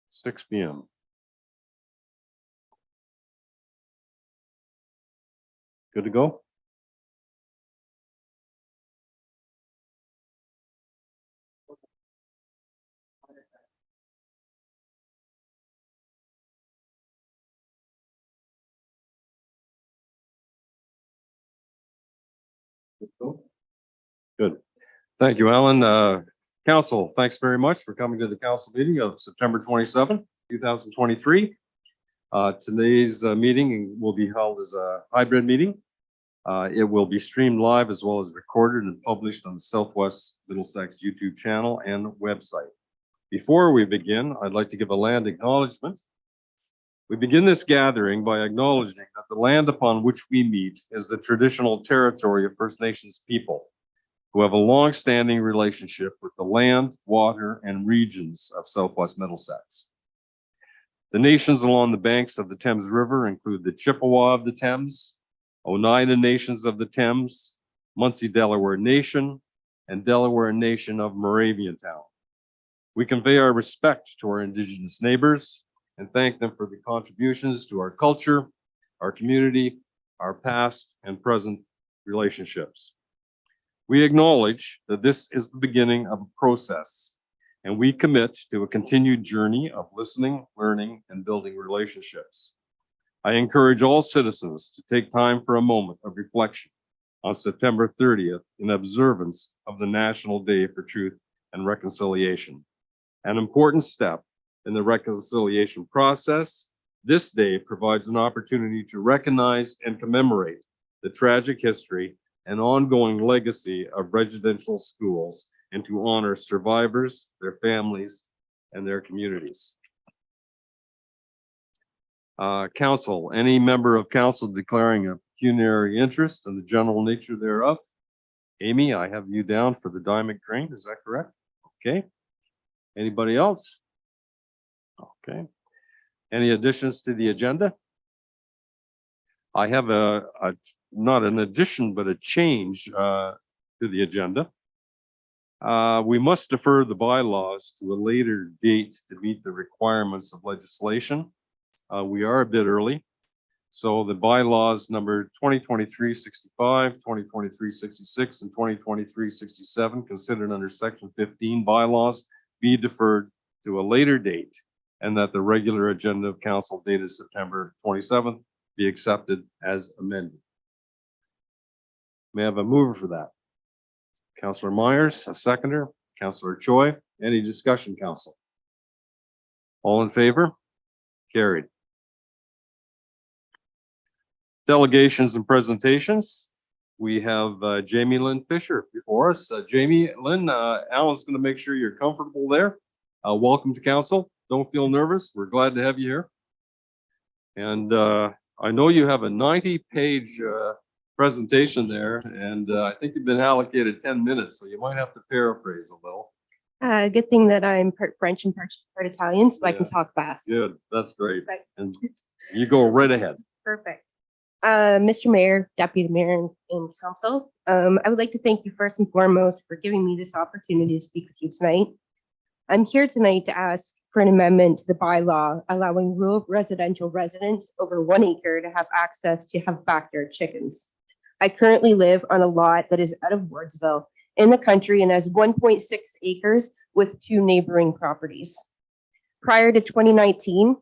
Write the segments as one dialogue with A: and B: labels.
A: 6 p.m. Good to go? Good. Thank you, Alan. Council, thanks very much for coming to the council meeting of September 27th, 2023. Today's meeting will be held as a hybrid meeting. It will be streamed live as well as recorded and published on the Southwest Middlesex YouTube channel and website. Before we begin, I'd like to give a land acknowledgement. We begin this gathering by acknowledging that the land upon which we meet is the traditional territory of First Nations people, who have a long-standing relationship with the land, water, and regions of Southwest Middlesex. The nations along the banks of the Thames River include the Chippewa of the Thames, Oneida Nations of the Thames, Munsee Delaware Nation, and Delaware Nation of Moraviantown. We convey our respect to our Indigenous neighbors and thank them for the contributions to our culture, our community, our past and present relationships. We acknowledge that this is the beginning of a process, and we commit to a continued journey of listening, learning, and building relationships. I encourage all citizens to take time for a moment of reflection on September 30th in observance of the National Day for Truth and Reconciliation. An important step in the reconciliation process, this day provides an opportunity to recognize and commemorate the tragic history and ongoing legacy of residential schools and to honor survivors, their families, and their communities. Council, any member of council declaring a pecuniary interest in the general nature thereof? Amy, I have you down for the Diamond Crane, is that correct? Okay. Anybody else? Okay. Any additions to the agenda? I have not an addition, but a change to the agenda. We must defer the bylaws to a later date to meet the requirements of legislation. We are a bit early. So the bylaws number 2023-65, 2023-66, and 2023-67 considered under section 15 bylaws be deferred to a later date, and that the regular agenda of council dated September 27th be accepted as amended. May I have a mover for that? Councillor Myers, a seconder. Councillor Choi. Any discussion, council? All in favor? Carried. Delegations and presentations. We have Jamie Lynn Fisher before us. Jamie Lynn, Alan's going to make sure you're comfortable there. Welcome to council. Don't feel nervous. We're glad to have you here. And I know you have a 90-page presentation there, and I think you've been allocated 10 minutes, so you might have to paraphrase a little.
B: Good thing that I'm part French and part Italian, so I can talk fast.
A: Good, that's great.
B: Right.
A: And you go right ahead.
B: Perfect. Mr. Mayor, Deputy Mayor, and Council, I would like to thank you first and foremost for giving me this opportunity to speak with you tonight. I'm here tonight to ask for an amendment to the bylaw allowing rural residential residents over 1 acre to have access to have backyard chickens. I currently live on a lot that is out of Wardsville in the country and has 1.6 acres with 2 neighboring properties. Prior to 2019,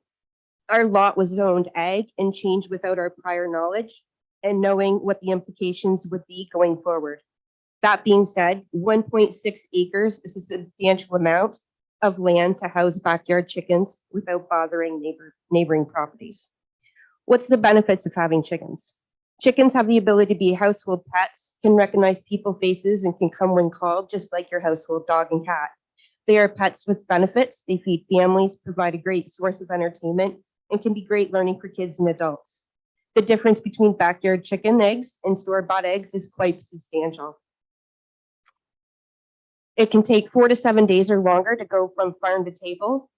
B: our lot was zoned ag and changed without our prior knowledge and knowing what the implications would be going forward. That being said, 1.6 acres is a substantial amount of land to house backyard chickens without bothering neighboring properties. What's the benefits of having chickens? Chickens have the ability to be household pets, can recognize people's faces, and can come when called, just like your household dog and cat. They are pets with benefits. They feed families, provide a great source of entertainment, and can be great learning for kids and adults. The difference between backyard chicken eggs and store-bought eggs is quite substantial. It can take 4 to 7 days or longer to go from farm to table,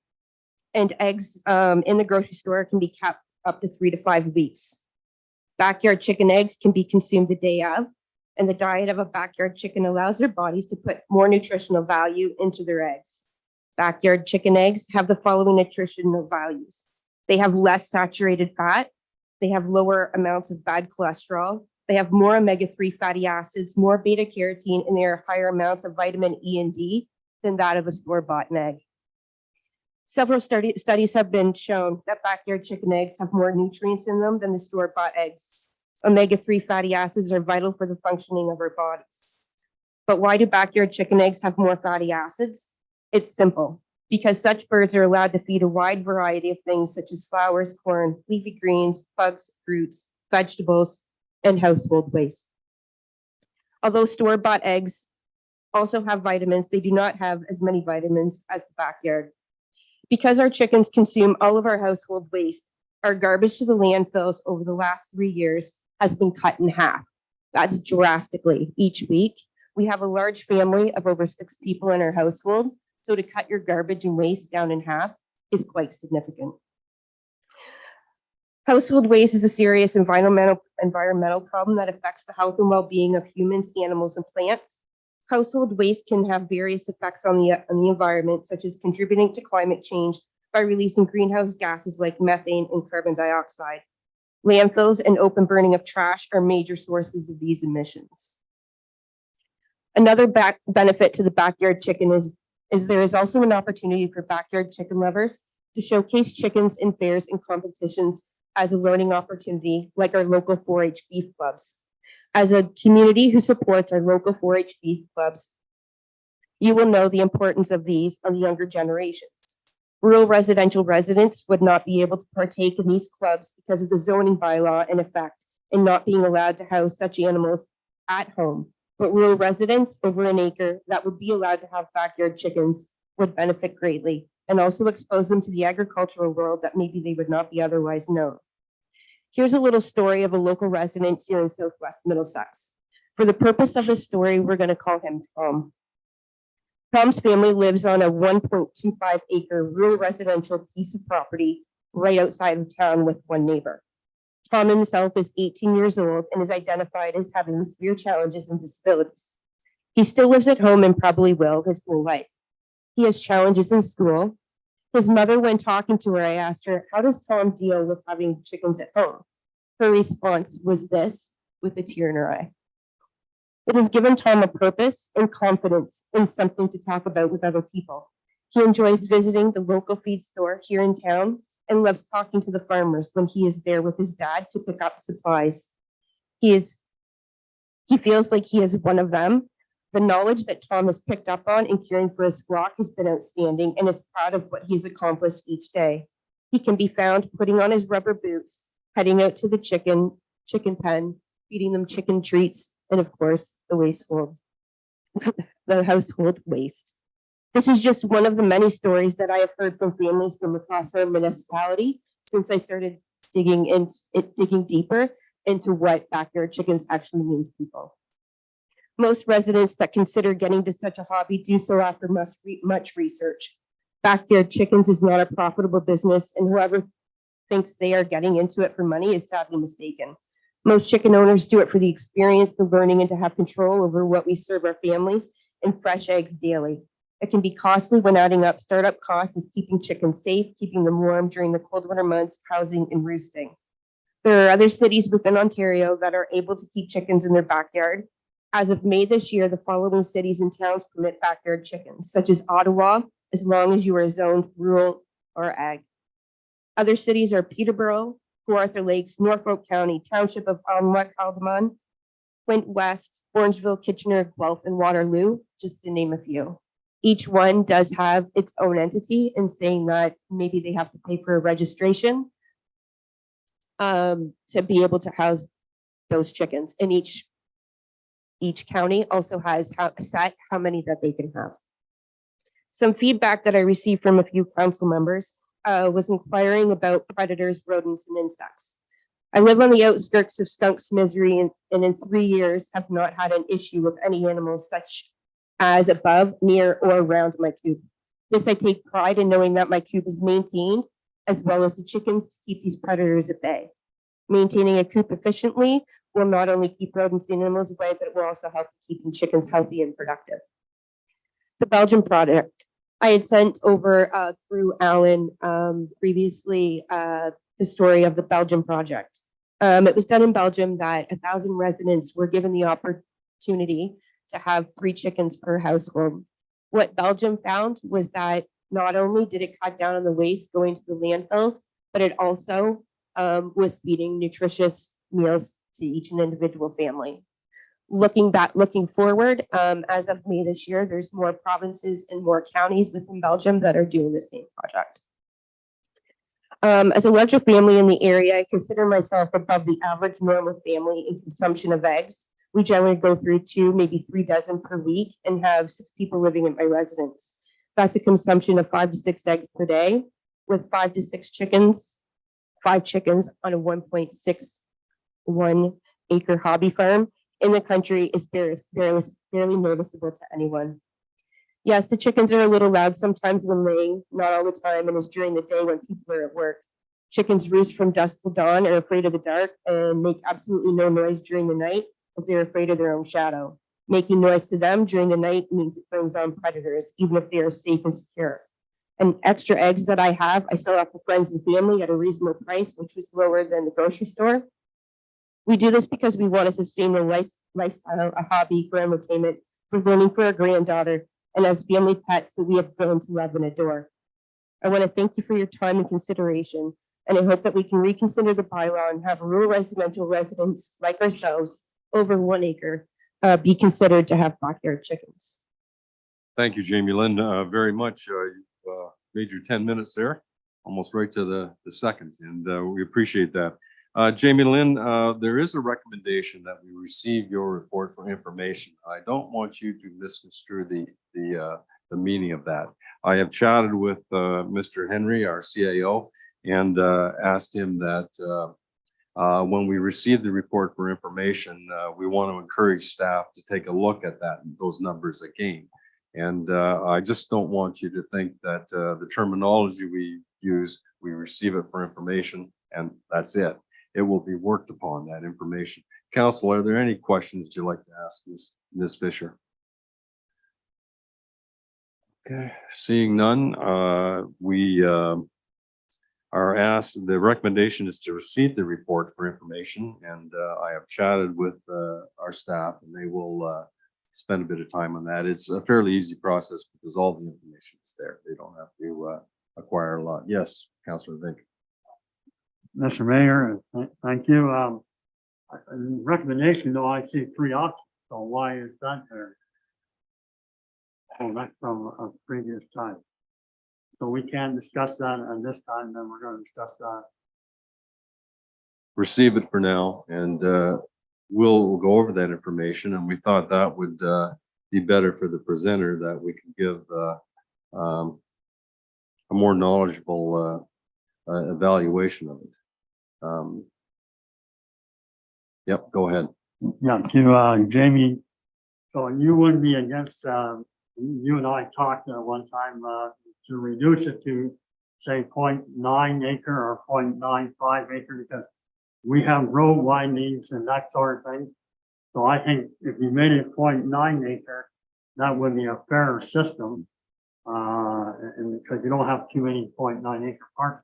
B: and eggs in the grocery store can be kept up to 3 to 5 weeks. Backyard chicken eggs can be consumed the day of, and the diet of a backyard chicken allows their bodies to put more nutritional value into their eggs. Backyard chicken eggs have the following nutritional values. They have less saturated fat. They have lower amounts of bad cholesterol. They have more omega-3 fatty acids, more beta carotene, and there are higher amounts of vitamin E and D than that of a store-bought egg. Several studies have been shown that backyard chicken eggs have more nutrients in them than the store-bought eggs. Omega-3 fatty acids are vital for the functioning of our bodies. But why do backyard chicken eggs have more fatty acids? It's simple. Because such birds are allowed to feed a wide variety of things such as flowers, corn, leafy greens, bugs, fruits, vegetables, and household waste. Although store-bought eggs also have vitamins, they do not have as many vitamins as the backyard. Because our chickens consume all of our household waste, our garbage to the landfills over the last 3 years has been cut in half. That's drastically. Each week, we have a large family of over 6 people in our household, so to cut your garbage and waste down in half is quite significant. Household waste is a serious environmental problem that affects the health and well-being of humans, animals, and plants. Household waste can have various effects on the environment, such as contributing to climate change by releasing greenhouse gases like methane and carbon dioxide. Landfills and open burning of trash are major sources of these emissions. Another benefit to the backyard chicken is there is also an opportunity for backyard chicken lovers to showcase chickens in fairs and competitions as a learning opportunity, like our local 4-H beef clubs. As a community who supports our local 4-H beef clubs, you will know the importance of these on the younger generations. Rural residential residents would not be able to partake in these clubs because of the zoning bylaw in effect and not being allowed to house such animals at home. But rural residents over an acre that would be allowed to have backyard chickens would benefit greatly and also expose them to the agricultural world that maybe they would not be otherwise known. Here's a little story of a local resident here in Southwest Middlesex. For the purpose of the story, we're going to call him Tom. Tom's family lives on a 1.25 acre rural residential piece of property right outside of town with one neighbor. Tom himself is 18 years old and is identified as having severe challenges and disabilities. He still lives at home and probably will his whole life. He has challenges in school. His mother, when talking to her, I asked her, how does Tom deal with having chickens at home? Her response was this, with a tear in her eye. It has given Tom a purpose and confidence in something to talk about with other people. He enjoys visiting the local feed store here in town and loves talking to the farmers when he is there with his dad to pick up supplies. He feels like he is one of them. The knowledge that Tom has picked up on in caring for his flock has been outstanding and is proud of what he's accomplished each day. He can be found putting on his rubber boots, heading out to the chicken pen, feeding them chicken treats, and of course, the household waste. This is just one of the many stories that I have heard from families from across our municipality since I started digging deeper into what backyard chickens actually mean to people. Most residents that consider getting to such a hobby do so after much research. Backyard chickens is not a profitable business, and whoever thinks they are getting into it for money is sadly mistaken. Most chicken owners do it for the experience, the learning, and to have control over what we serve our families and fresh eggs daily. It can be costly when adding up startup costs as keeping chickens safe, keeping them warm during the cold winter months, housing, and roosting. There are other cities within Ontario that are able to keep chickens in their backyard. As of May this year, the following cities and towns permit backyard chickens, such as Ottawa, as long as you are zoned rural or ag. Other cities are Peterborough, Kawartha Lakes, Norfolk County, Township of Alderman, Flint West, Orangeville, Kitchener, Guelph, and Waterloo, just to name a few. Each one does have its own entity in saying that maybe they have to pay for a registration to be able to house those chickens. And each county also has set how many that they can have. Some feedback that I received from a few council members was inquiring about predators, rodents, and insects. I live on the outskirts of Skunk's Misery and in 3 years have not had an issue with any animals such as above, near, or around my coop. This I take pride in knowing that my coop is maintained as well as the chickens to keep these predators at bay. Maintaining a coop efficiently will not only keep rodents and animals away, but it will also help keeping chickens healthy and productive. The Belgian product. I had sent over through Alan previously the story of the Belgium project. It was done in Belgium that 1,000 residents were given the opportunity to have 3 chickens per household. What Belgium found was that not only did it cut down on the waste going to the landfills, but it also was feeding nutritious meals to each and individual family. Looking forward, as of May this year, there's more provinces and more counties within Belgium that are doing the same project. As a larger family in the area, I consider myself above the average normal family in consumption of eggs. We generally go through 2, maybe 3 dozen per week and have 6 people living at my residence. That's a consumption of 5 to 6 eggs per day with 5 to 6 chickens, 5 chickens on a 1.61 acre hobby farm in the country is barely noticeable to anyone. Yes, the chickens are a little loud sometimes when laying, not all the time, and it's during the day when people are at work. Chickens roost from dusk till dawn, are afraid of the dark, and make absolutely no noise during the night if they're afraid of their own shadow. Making noise to them during the night means it brings on predators, even if they are safe and secure. And extra eggs that I have, I sell out to friends and family at a reasonable price, which was lower than the grocery store. We do this because we want a sustainable lifestyle, a hobby for entertainment, for learning for our granddaughter, and as family pets that we have grown to love and adore. I want to thank you for your time and consideration, and I hope that we can reconsider the bylaw and have rural residential residents like ourselves over 1 acre be considered to have backyard chickens.
A: Thank you, Jamie Lynn, very much. You made your 10 minutes there, almost right to the second, and we appreciate that. Jamie Lynn, there is a recommendation that we receive your report for information. I don't want you to misconstrue the meaning of that. I have chatted with Mr. Henry, our CAO, and asked him that when we receive the report for information, we want to encourage staff to take a look at those numbers again. And I just don't want you to think that the terminology we use, we receive it for information and that's it. It will be worked upon, that information. Council, are there any questions you'd like to ask Ms. Fisher? Okay, seeing none, we are asked, the recommendation is to receive the report for information, and I have chatted with our staff and they will spend a bit of time on that. It's a fairly easy process because all the information is there. They don't have to acquire a lot. Yes, Councillor Vink.
C: Mr. Mayor, thank you. Recommendation, though, I see 3 options. So why is that there? Oh, that's from a previous time. So we can't discuss that at this time, then we're going to discuss that.
A: Receive it for now, and we'll go over that information. And we thought that would be better for the presenter, that we could give a more knowledgeable evaluation of it. Yep, go ahead.
C: Yeah, to Jamie. So you wouldn't be against, you and I talked one time to reduce it to say 0.9 acre or 0.95 acre, because we have road windings and that sort of thing. So I think if you made it 0.9 acre, that would be a fairer system, and because you don't have too many 0.9 acre parks.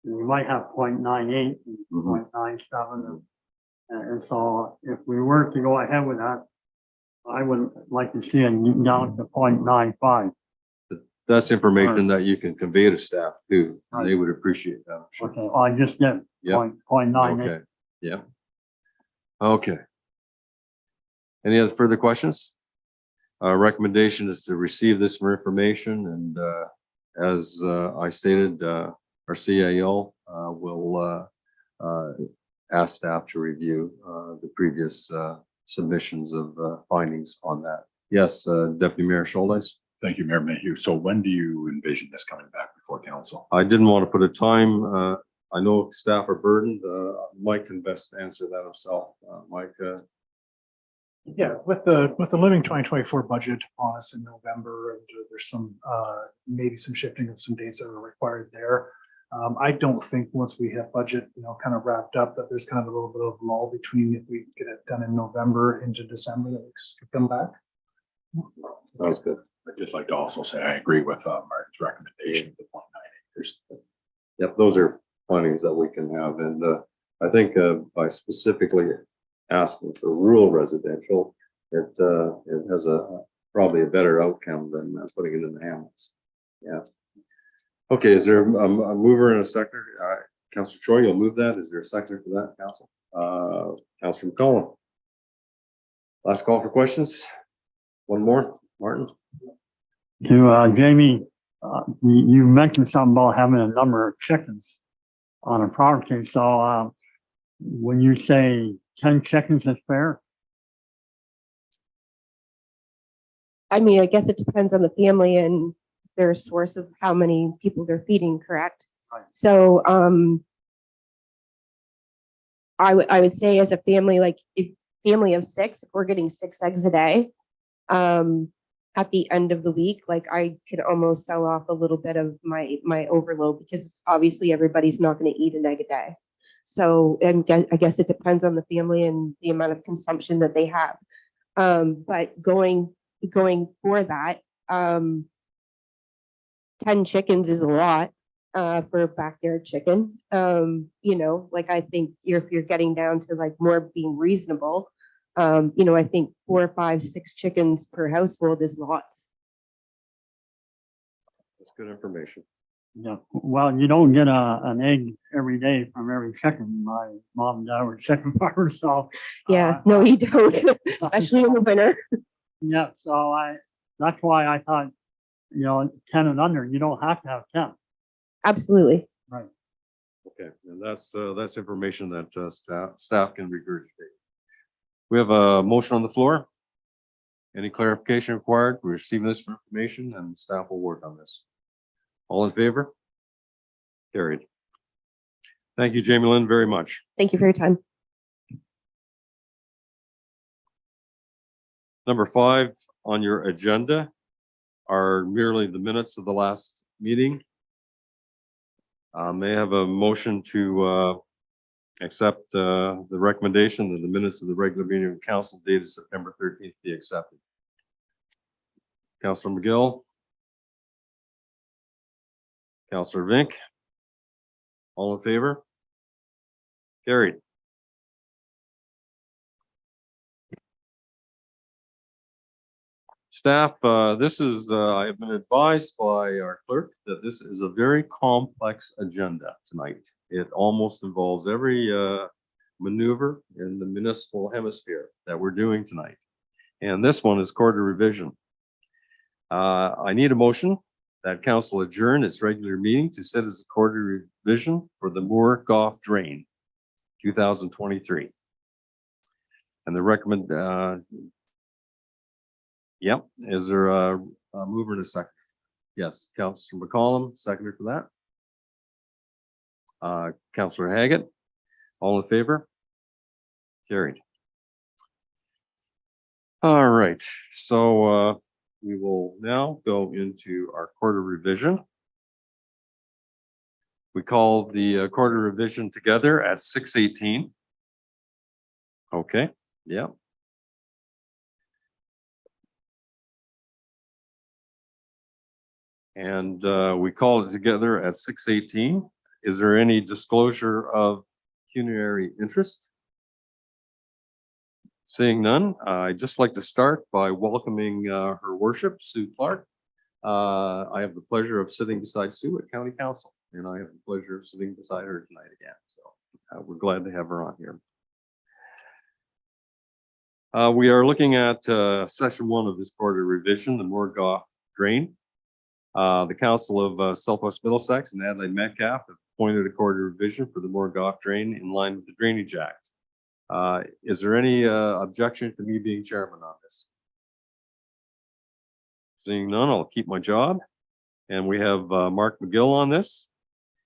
C: You might have 0.98 and 0.97, and so if we were to go ahead with that, I would like to see it down to 0.95.
A: That's information that you can convey to staff too. Right. They would appreciate that. I'm sure.
C: Okay, well, I just did 0.98.
A: Okay. Yeah. Okay. Any other further questions? Recommendation is to receive this for information, and as I stated, our CAO will ask staff to review the previous submissions of findings on that. Yes, Deputy Mayor Schultes.
D: Thank you, Mayor Mayhew. So when do you envision this coming back before council?
A: I didn't want to put a time. I know staff are burdened. Mike can best answer that himself. Mike.
E: Yeah, with the Living 2024 budget on us in November, and there's some maybe some shifting of some dates that are required there. I don't think once we have budget, kind of wrapped up, that there's kind of a little bit of lull between if we get it done in November into December that we could come back.
A: Sounds good.
D: I'd just like to also say I agree with Martin's recommendation of the 0.9 acres.
A: Yep, those are findings that we can have, and I think by specifically asking for rural residential, it has probably a better outcome than putting it in the hamlets. Yeah. Okay, is there a mover and a seconder? Councillor Choi, you'll move that. Is there a seconder for that, Council? Councillor McCollum. Last call for questions. One more, Martin.
C: To Jamie, you mentioned something about having a number of chickens on a property. So when you say 10 chickens is fair,
B: I mean, I guess it depends on the family and their source of how many people they're feeding, correct?
C: Right.
B: So, I would say as a family, like if family of 6, if we're getting 6 eggs a day, at the end of the week, like I could almost sell off a little bit of my overload because obviously everybody's not going to eat an egg a day. So, and I guess it depends on the family and the amount of consumption that they have. But going for that, 10 chickens is a lot for a backyard chicken. You know, like I think if you're getting down to like more being reasonable, you know, I think 4, 5, 6 chickens per household is lots.
A: That's good information.
C: yeah, well, you don't get an egg every day from every chicken. My mom and dad were chicken farmers, so
B: Yeah, no, you don't, especially in the winter.
C: yeah. So that's why I thought, you know, 10 and under, you don't have to have 10.
B: Absolutely.
C: Right.
A: Okay, and that's information that staff can regurgitate. We have a motion on the floor. Any clarification required? We're receiving this information and staff will work on this. All in favor? Carried. Thank you, Jamie Lynn, very much.
B: Thank you for your time.
A: Number 5 on your agenda are merely the minutes of the last meeting. May I have a motion to accept the recommendation that the minutes of the regular meeting of council dated September 13th be accepted. Councillor McGill. Councillor Vink. All in favor? Carried. Staff, this is, I have been advised by our clerk that this is a very complex agenda tonight. It almost involves every maneuver in the municipal hemisphere that we're doing tonight. And this one is quarter revision. I need a motion that council adjourn its regular meeting to set as a quarter revision for the Moore Goff Drain 2023. And the recommend, yep, is there a mover and a second? Yes, Councillor McCollum, seconder for that. Councillor Haggett, all in favor? Carried. All right, so we will now go into our quarter revision. We call the quarter revision together at 6:18. Okay, yeah. And we call it together at 6:18. Is there any disclosure of pecuniary interest? Seeing none, I'd just like to start by welcoming Her Worship, Sue Clark. I have the pleasure of sitting beside Sue at County Council, and I have the pleasure of sitting beside her tonight again. So we're glad to have her on here. We are looking at session 1 of this quarter revision, the Moore Goff Drain. The Council of Southwest Middlesex and Adelaide Metcalf have appointed a quarter revision for the Moore Goff Drain in line with the Drainage Act. Is there any objection to me being chairman on this? Seeing none, I'll keep my job. And we have Mark McGill on this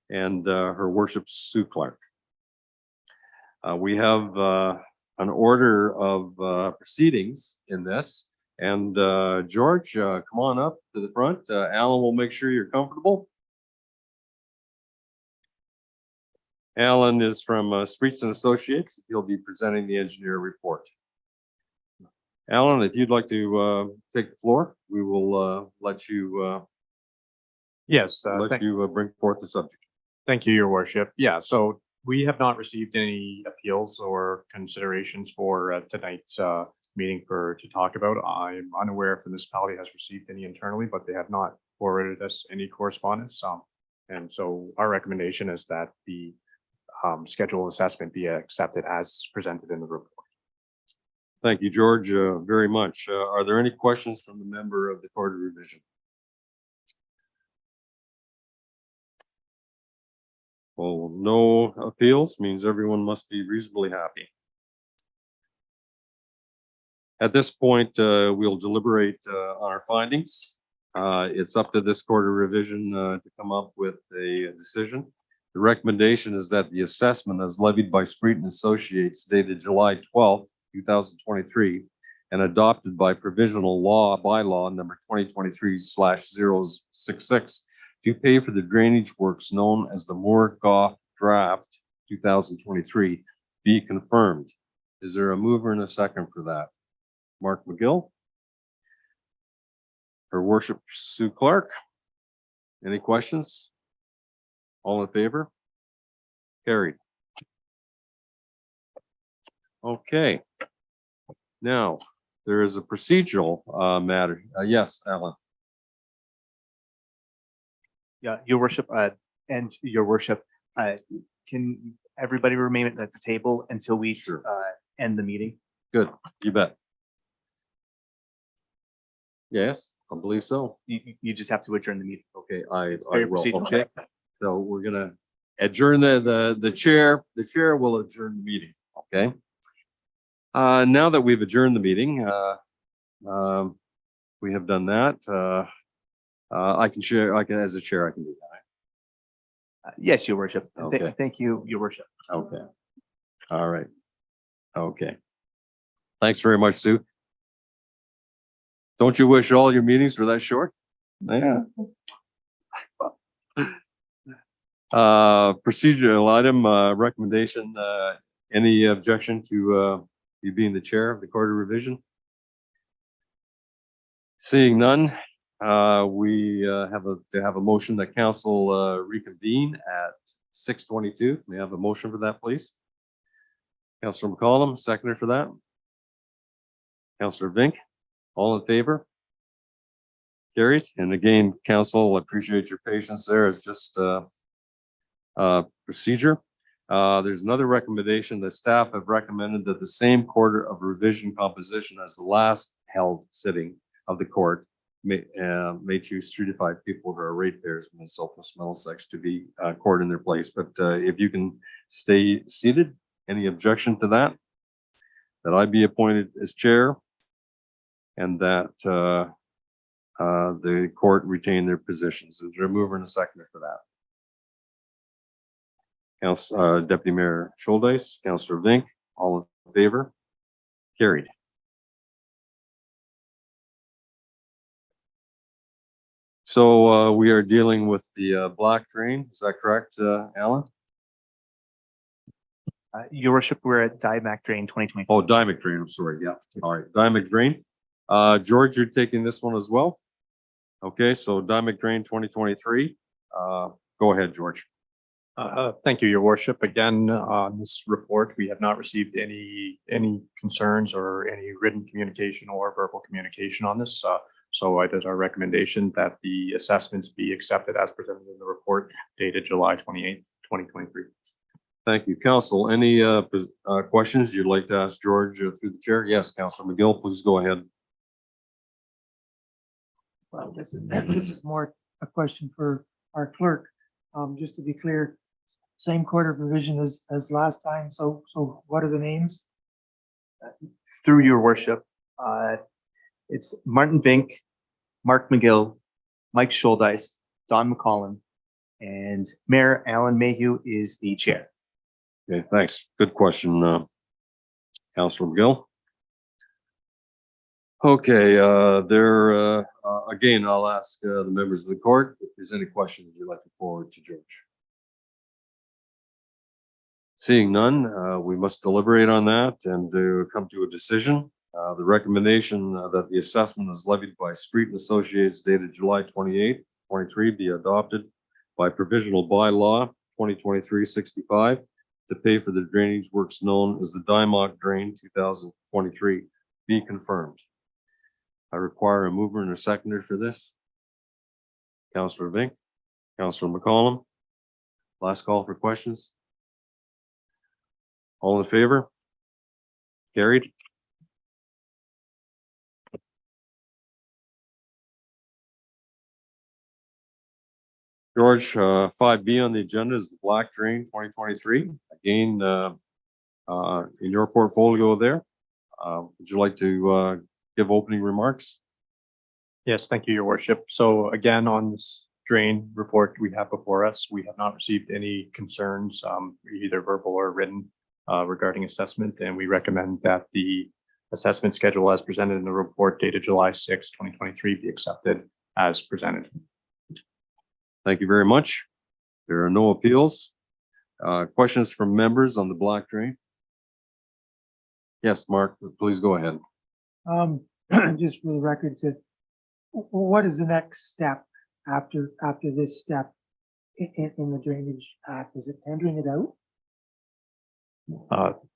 A: and Her Worship Sue Clark. We have an order of proceedings in this. And George, come on up to the front. Alan will make sure you're comfortable. Alan is from Streets and Associates. He'll be presenting the engineer report. Alan, if you'd like to take the floor, we will let you
F: Yes, thank
A: bring forth the subject.
F: thank you, your worship. Yeah, so we have not received any appeals or considerations for tonight's meeting to talk about. I'm unaware if the municipality has received any internally, but they have not forwarded us any correspondence. And so our recommendation is that the schedule assessment be accepted as presented in the report.
A: Thank you, George, very much. Are there any questions from the member of the Court of Revision? Well, no appeals means everyone must be reasonably happy. At this point, we'll deliberate on our findings. It's up to this Court of Revision to come up with a decision. The recommendation is that the assessment as levied by Spreet and Associates dated July 12th, 2023, and adopted by provisional law bylaw number 2023/066 to pay for the drainage works known as the Moore Goff Draft 2023 be confirmed. Is there a mover and a second for that? Mark McGill. Her worship Sue Clark. Any questions? All in favor? Carried. Okay. Now, there is a procedural matter. Yes, Alan.
G: Yeah, your worship, and your worship, can everybody remain at the table until we
A: Sure.
G: end the meeting?
A: Good, you bet. Yes, I believe so.
G: You just have to adjourn the meeting.
A: Okay, I
G: very
A: will.
G: procedural.
A: Okay. So we're gonna adjourn the chair. The chair will adjourn the meeting. Okay. Now that we've adjourned the meeting, we have done that. I can share. As a chair, I can do that.
G: Yes, your worship.
A: Okay.
G: Thank you, your worship.
A: Okay. All right. Okay. Thanks very much, Sue. Don't you wish all your meetings were that short? Yeah. Procedural item, recommendation, any objection to you being the chair of the Court of Revision? Seeing none, we have a motion that council reconvene at 6:22. May I have a motion for that, please? Councilor McCollum, seconder for that. Councilor Vink, all in favor? Carried. And again, council, I appreciate your patience there. It's just procedure. There's another recommendation that staff have recommended that the same Court of Revision composition as the last held sitting of the court may choose 3 to 5 people who are ratepayers from the Southwest Middlesex to be court in their place. But if you can stay seated, any objection to that? That I be appointed as chair and that the court retain their positions. Is there a mover and a seconder for that? Council, Deputy Mayor Schuldeis, Councilor Vink, all in favor? Carried. So we are dealing with the black drain. Is that correct, Alan?
G: Your worship, we're at Diamac Drain 2020.
A: Oh, Diamond Drain. I'm sorry. Yeah. All right. Diamond Drain. George, you're taking this one as well. Okay. So Diamond Drain 2023. Go ahead, George.
F: Thank you, your worship. Again, on this report, we have not received any concerns or any written communication or verbal communication on this. So it is our recommendation that the assessments be accepted as presented in the report dated July 28th, 2023.
A: Thank you, Council. Any questions you'd like to ask George through the chair? Yes, Councilor McGill, please go ahead.
H: Well, this is more a question for our clerk. Just to be clear, same Court of Revision as last time. So what are the names?
G: Through your worship, it's Martin Vink, Mark McGill, Mike Schuldeis, Don McCollum, and Mayor Alan Mayhew is the chair.
A: Okay, thanks. Good question, Councilor McGill. Okay, again, I'll ask the members of the court if there's any questions you'd like to forward to George. Seeing none, we must deliberate on that and come to a decision. The recommendation that the assessment is levied by Street and Associates dated July 28, 23 be adopted by provisional bylaw 2023-65 to pay for the drainage works known as the Dymock Drain 2023 be confirmed. I require a mover and a seconder for this. Councillor Vink, Councillor McCollum. Last call for questions. All in favor? Carried. George, 5B on the agenda is the Black Drain 2023. Again, in your portfolio there, would you like to give opening remarks?
F: Yes, thank you, your worship. So again, on this drain report we have before us, we have not received any concerns, either verbal or written, regarding assessment, and we recommend that the assessment schedule as presented in the report dated July 6, 2023 be accepted as presented.
A: Thank you very much. There are no appeals. Questions from members on the Black Drain? Yes, Mark, please go ahead.
H: Just for the record, what is the next step after this step in the drainage act? Is it tendering it out?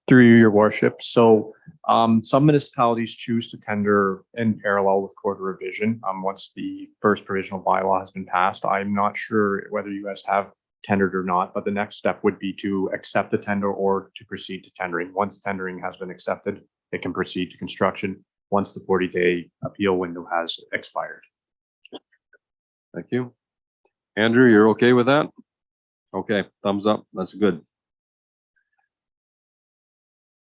F: Through you, your worship. So some municipalities choose to tender in parallel with quarter revision. Once the first provisional bylaw has been passed, I'm not sure whether you guys have tendered or not, but the next step would be to accept the tender or to proceed to tendering. Once tendering has been accepted, it can proceed to construction once the 40-day appeal window has expired.
A: Thank you. Andrew, you're okay with that? Okay, thumbs up. That's good.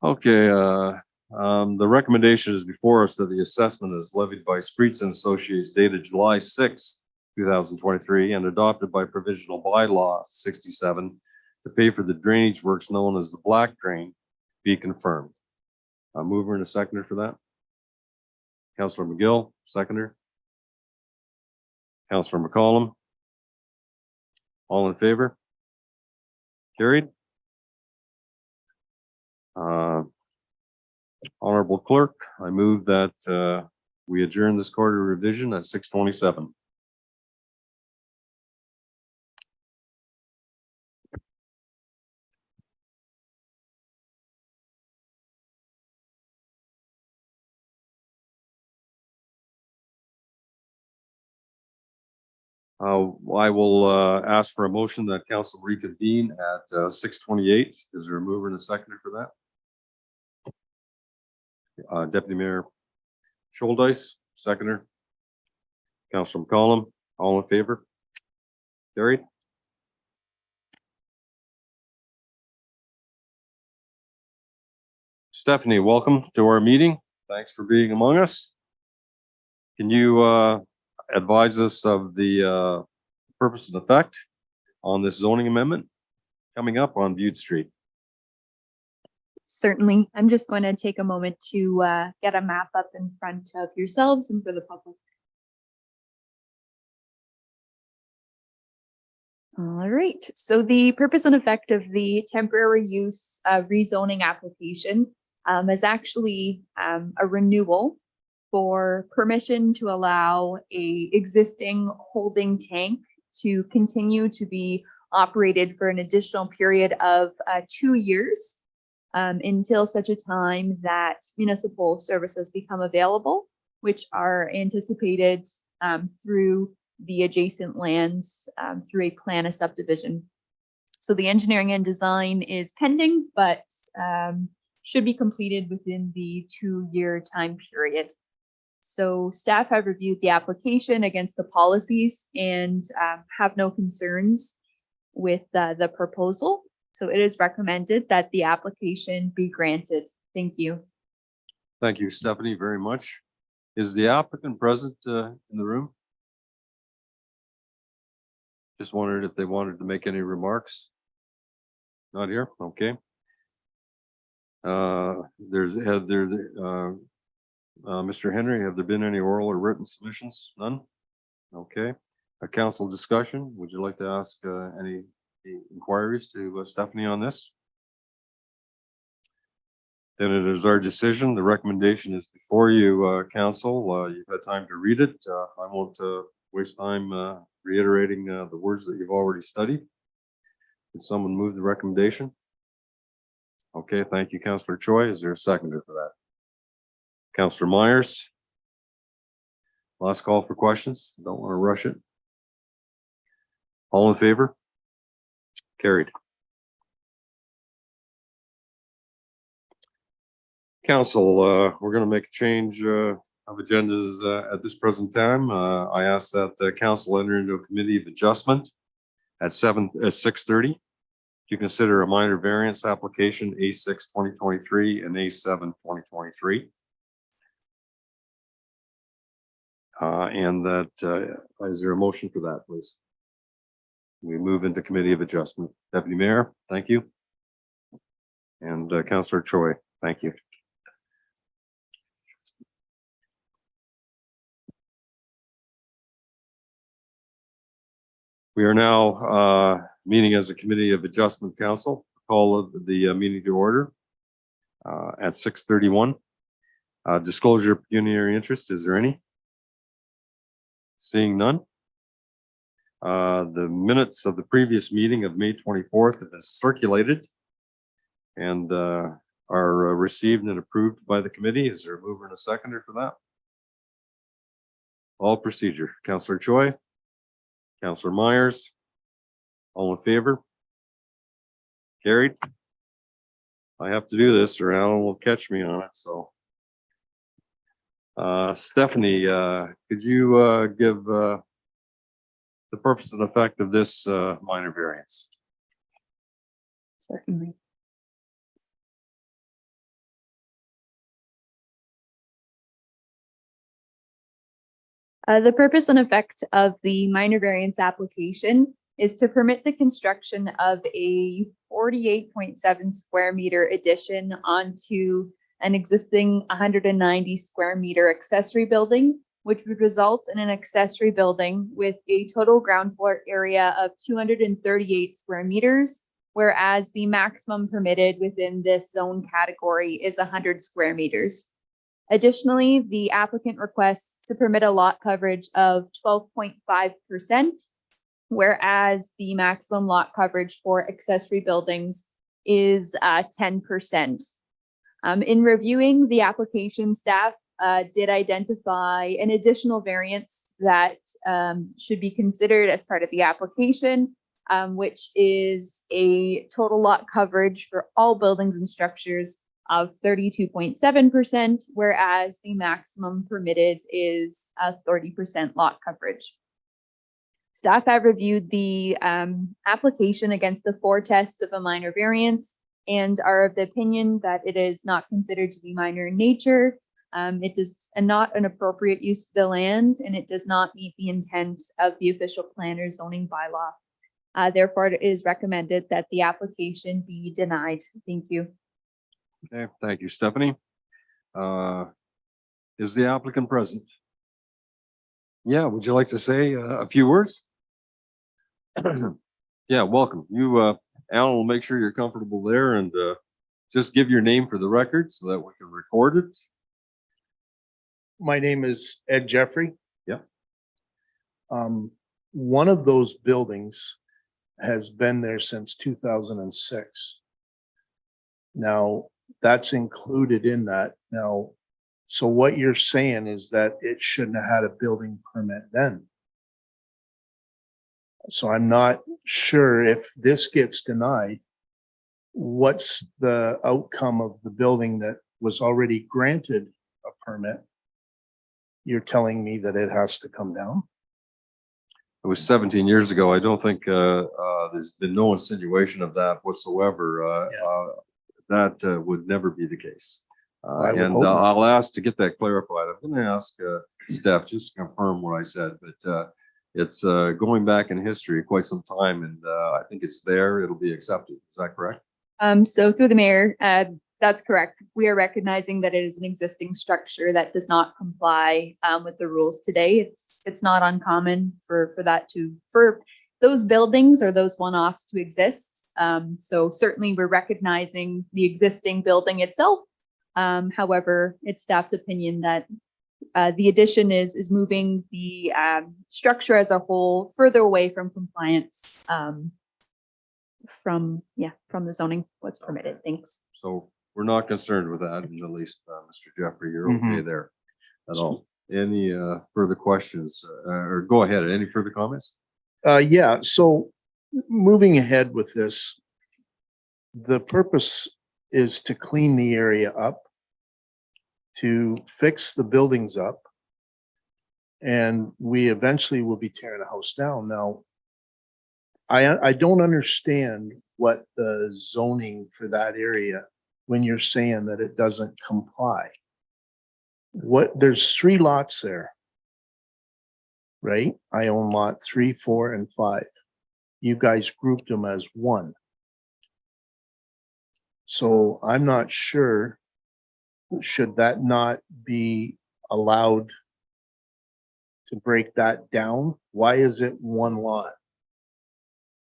A: Okay, the recommendation is before us that the assessment is levied by Streets and Associates dated July 6, 2023 and adopted by provisional bylaw 67 to pay for the drainage works known as the Black Drain be confirmed. A mover and a seconder for that. Councillor McGill, seconder. Councillor McCollum. All in favor? Carried. Honorable Clerk, I move that we adjourn this quarter revision at 6:27. I will ask for a motion that council reconvene at 6:28. Is there a mover and a seconder for that? Deputy Mayor Scholdice, seconder. Councilor McCollum, all in favor? Carried. Stephanie, welcome to our meeting. Thanks for being among us. Can you advise us of the purpose and effect on this zoning amendment coming up on Butte Street?
I: Certainly. I'm just going to take a moment to get a map up in front of yourselves and for the public. All right. So the purpose and effect of the temporary use rezoning application is actually a renewal for permission to allow a existing holding tank to continue to be operated for an additional period of 2 years. Until such a time that municipal services become available, which are anticipated through the adjacent lands through a plan of subdivision. So the engineering and design is pending, but should be completed within the 2-year time period. So staff have reviewed the application against the policies and have no concerns with the proposal. So it is recommended that the application be granted. Thank you.
A: Thank you, Stephanie, very much. Is the applicant present in the room? Just wondered if they wanted to make any remarks. Not here, okay. Mr. Henry, have there been any oral or written submissions? None? Okay. A council discussion. Would you like to ask any inquiries to Stephanie on this? then it is our decision. The recommendation is before you, council. You've had time to read it. I won't waste time reiterating the words that you've already studied. Can someone move the recommendation? Okay, thank you, Councillor Choi. Is there a seconder for that? Councillor Myers. Last call for questions. Don't want to rush it. All in favor? Carried. Council, we're going to make a change of agendas at this present time. I ask that the council enter into a committee of adjustment at 6:30 to consider a minor variance application A6 2023 and A7 2023. And that is there a motion for that, please? We move into committee of adjustment. Deputy Mayor, thank you. And Councillor Choi, thank you. We are now meeting as a committee of adjustment council. Call of the meeting to order at 6:31. Disclosure of pecuniary interest, is there any? Seeing none. The minutes of the previous meeting of May 24th have been circulated and are received and approved by the committee. Is there a mover and a seconder for that? All procedure. Councillor Choi, Councillor Myers, all in favor? Carried. I have to do this or Alan will catch me on it, so. Stephanie, could you give the purpose and effect of this minor variance?
I: Certainly. The purpose and effect of the minor variance application is to permit the construction of a 48.7 square meter addition onto an existing 190 square meter accessory building, which would result in an accessory building with a total ground floor area of 238 square meters, whereas the maximum permitted within this zone category is 100 square meters. Additionally, the applicant requests to permit a lot coverage of 12.5%, whereas the maximum lot coverage for accessory buildings is 10%. In reviewing the application, staff did identify an additional variance that should be considered as part of the application, which is a total lot coverage for all buildings and structures of 32.7%, whereas the maximum permitted is 30% lot coverage. Staff have reviewed the application against the 4 tests of a minor variance and are of the opinion that it is not considered to be minor in nature. It is not an appropriate use of the land, and it does not meet the intent of the official planner zoning bylaw. Therefore, it is recommended that the application be denied. Thank you.
A: Okay, thank you, Stephanie. Is the applicant present? Yeah, would you like to say a few words? Yeah, welcome. You, Alan, will make sure you're comfortable there and just give your name for the record so that we can record it.
J: My name is Ed Jeffrey.
A: Yeah.
J: One of those buildings has been there since 2006. Now, that's included in that now. So what you're saying is that it shouldn't have had a building permit then. So I'm not sure if this gets denied, what's the outcome of the building that was already granted a permit? You're telling me that it has to come down?
A: It was 17 years ago. I don't think there's been no insinuation of that whatsoever. That would never be the case. And I'll ask to get that clarified. I'm going to ask Steph just to confirm what I said, but it's going back in history quite some time, and I think it's there. It'll be accepted. Is that correct?
I: So through the mayor, that's correct. We are recognizing that it is an existing structure that does not comply with the rules today. It's not uncommon for those buildings or those one-offs to exist. So certainly we're recognizing the existing building itself However, it's staff's opinion that the addition is moving the structure as a whole further away from compliance from the zoning, what's permitted. Thanks.
A: So we're not concerned with that in the least, Mr. Jeffrey, you're okay there at all. Any further questions or go ahead, any further comments?
J: Yeah, so moving ahead with this, the purpose is to clean the area up, to fix the buildings up, and we eventually will be tearing the house down. Now, I don't understand what the zoning for that area, when you're saying that it doesn't comply. There's 3 lots there, right? I own lot 3, 4, and 5. You guys grouped them as one. So I'm not sure, should that not be allowed to break that down? Why is it one lot?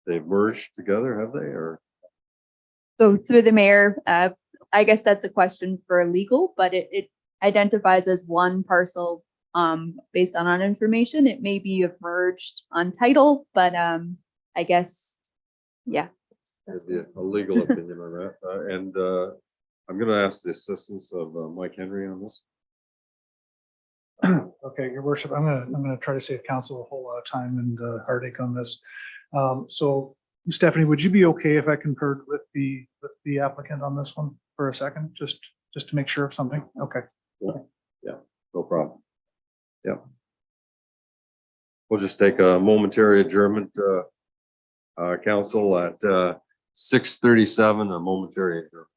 A: They've merged together, have they, or?
I: So through the mayor, I guess that's a question for legal, but it identifies as one parcel based on our information. It may be merged on title, but I guess, yeah.
A: That'd be a legal opinion on that. And I'm going to ask the assistance of Mike Henry on this.
E: Okay, your worship, I'm gonna try to save council a whole lot of time and heartache on this. So Stephanie, would you be okay if I concurred with the applicant on this one for a second, just to make sure of something? Okay.
A: Yeah, no problem. Yeah. We'll just take a momentary adjournment, council at 6:37, a momentary adjournment.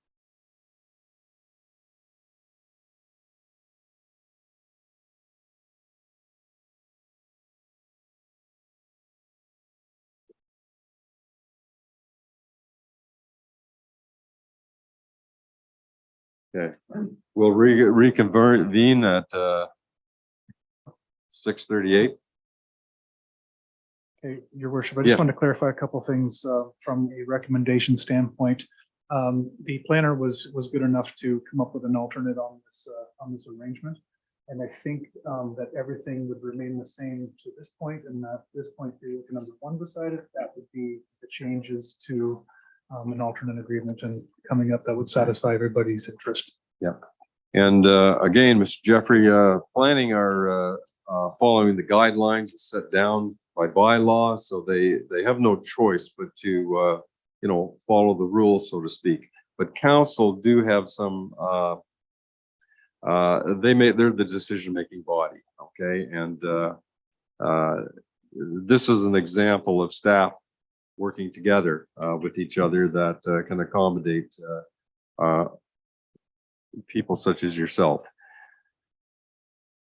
A: Okay, we'll reconvene at 6:38.
E: Okay, your worship, I
A: Yeah.
E: just wanted to clarify a couple of things from a recommendation standpoint. The planner was good enough to come up with an alternate on this arrangement. And I think that everything would remain the same to this point, and at this point, the number 1 beside it, that would be the changes to an alternate agreement and coming up that would satisfy everybody's interest.
A: Yeah. And again, Mr. Jeffrey, planning are following the guidelines set down by bylaw, so they have no choice but to follow the rules, so to speak. But council do have some they're the decision-making body, okay? And this is an example of staff working together with each other that can accommodate people such as yourself.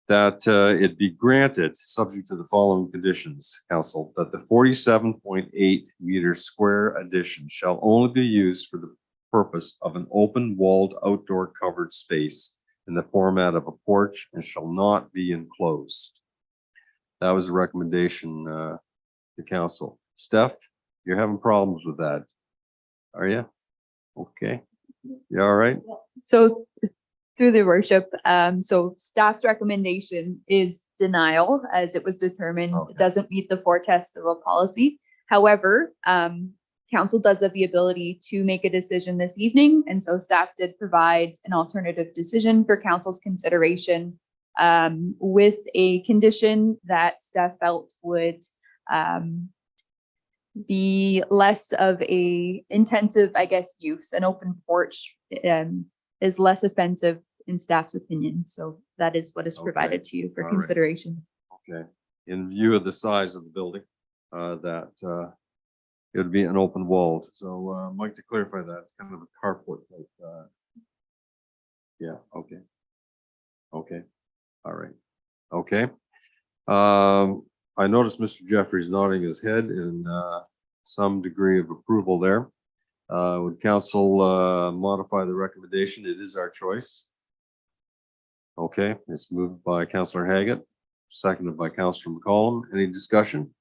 A: That it be granted, subject to the following conditions, council, that the 47.8 meter square addition shall only be used for the purpose of an open walled outdoor covered space in the format of a porch and shall not be enclosed. That was a recommendation to council. Steph, you're having problems with that, are you? Okay, you all right?
I: So through the worship, so staff's recommendation is denial, as it was determined
A: Okay.
I: it doesn't meet the 4 tests of a policy. However, council does have the ability to make a decision this evening, and so staff did provide an alternative decision for council's consideration with a condition that staff felt would be less of a intensive, I guess, use. An open porch is less offensive in staff's opinion. So that is what is provided to you for
A: All right.
I: consideration.
A: Okay, in view of the size of the building, that it would be an open walled. So Mike, to clarify that, it's kind of a carport type. Yeah, okay. Okay, all right. Okay. I noticed Mr. Jeffrey's nodding his head in some degree of approval there. Would council modify the recommendation? It is our choice. Okay, it's moved by Councillor Haggett, seconded by Councillor McCollum. Any discussion?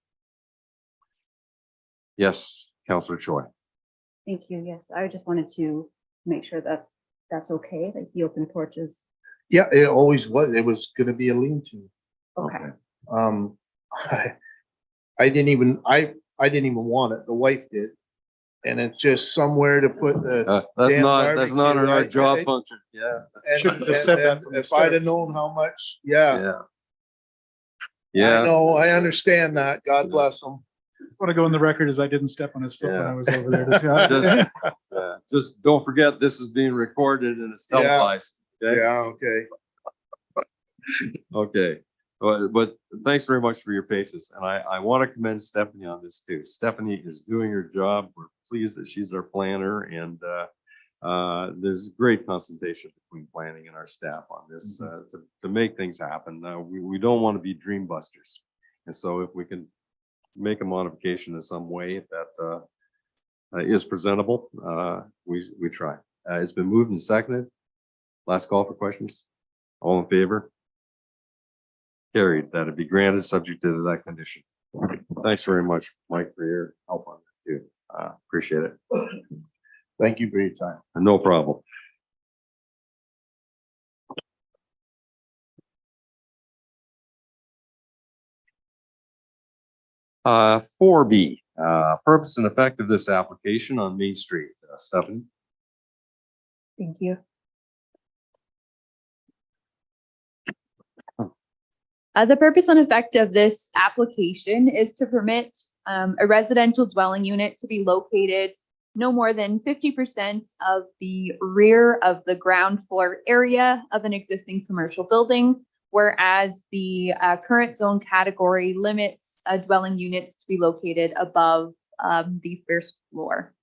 A: Yes, Councillor Choi.
K: Thank you. Yes, I just wanted to make sure that's
B: that's okay, like the open porches.
J: Yeah, it always was. It was gonna be a lean-to.
B: Okay.
J: Um, I didn't even want it. The wife did. And it's just somewhere to put the.
A: That's
J: damn
A: that's not
J: barbecue.
A: our
J: I-
A: job
J: I-
A: function. Yeah.
J: and-
E: Shouldn't have said that
J: and
E: from the
J: If I'd have
E: start.
J: known how much, yeah,
A: Yeah.
J: I
A: Yeah.
J: know, I understand that. God bless them.
E: Want to go on the record as I didn't step on his foot when
A: Yeah.
E: I was over there.
A: Just don't forget, this is being recorded and it's
J: Yeah.
A: televised. Okay.
J: Yeah, okay.
A: Okay, but thanks very much for your patience, and I want to commend Stephanie on this too. Stephanie is doing her job. We're pleased that she's our planner, and there's great consultation between planning and our staff on this to make things happen. We don't want to be dream busters, and so if we can make a modification in some way that is presentable, we try. It's been moved and seconded. Last call for questions. All in favor? Carried. That'd be granted, subject to that condition. Thanks very much, Mike, for your help on that too. Appreciate it.
J: Thank you for your time.
A: No problem. Four B, purpose and effect of this application on Main Street. Stephanie?
B: Thank you.
I: The purpose and effect of this application is to permit a residential dwelling unit to be located no more than 50% of the rear of the ground floor area of an existing commercial building, whereas the current zone category limits dwelling units to be located above the first floor.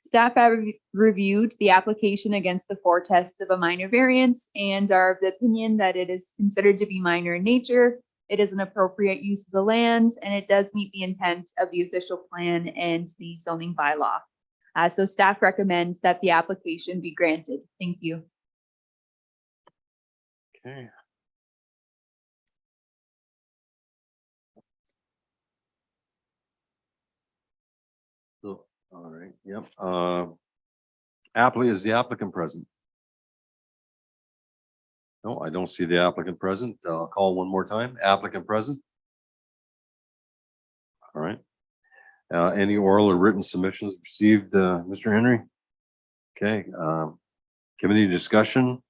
I: Staff have reviewed the application against the four tests of a minor variance and are of the opinion that it is considered to be minor in nature. It is an appropriate use of the land, and it does meet the intent of the official plan and the zoning bylaw. So staff recommends that the application be granted. Thank you.
A: Okay. So, all right, yep. Is the applicant present? No, I don't see the applicant present. I'll call one more time. Applicant present? All right. Any oral or written submissions received, Mr. Henry? Okay, committee discussion.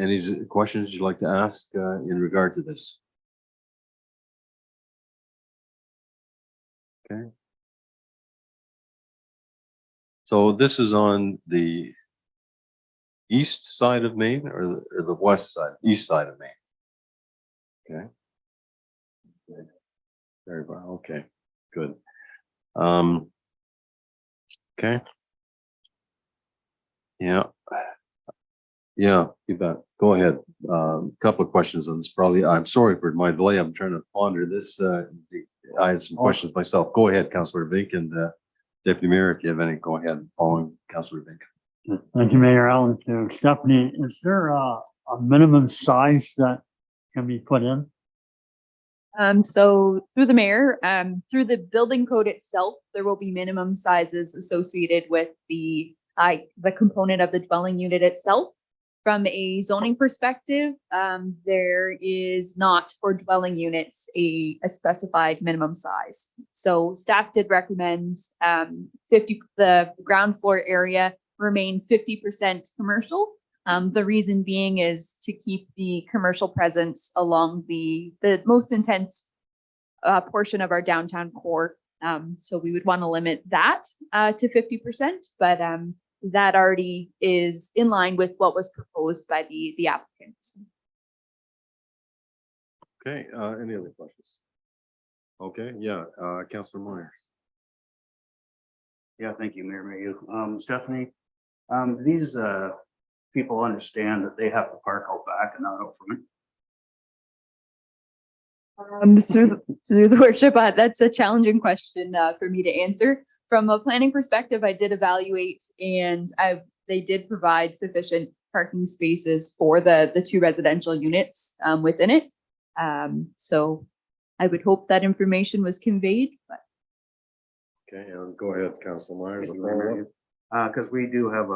A: Any questions you'd like to ask in regard to this? Okay. So this is on the east side of Maine or the west side, east side of Maine? Okay. Very well, okay, good. Okay. Yeah. Yeah, you bet. Go ahead. Couple of questions on this probably. I'm sorry for my delay. I'm trying to ponder this. I had some questions myself. Go ahead, Councillor Vink, and Deputy Mayor, if you have any, go ahead, following Councillor Vink.
C: Thank you, Mayor Allen. To Stephanie, is there a minimum size that can be put in?
I: So through the mayor, through the building code itself, there will be minimum sizes associated with the component of the dwelling unit itself. From a zoning perspective, there is not for dwelling units a specified minimum size. So staff did recommend the ground floor area remain 50% commercial. The reason being is to keep the commercial presence along the most intense portion of our downtown core. So we would want to limit that to 50%, but that already is in line with what was proposed by the applicants.
A: Okay, any other questions? Okay, yeah, Councillor Myers.
K: Yeah, thank you, Mayor Mayhew. Stephanie, these people understand that they have to park out back and not out front?
I: Through the worship, that's a challenging question for me to answer. From a planning perspective, I did evaluate, and they did provide sufficient parking spaces for the two residential units within it. So I would hope that information was conveyed. But
A: Okay, go ahead, Councillor Myers.
K: Because we do have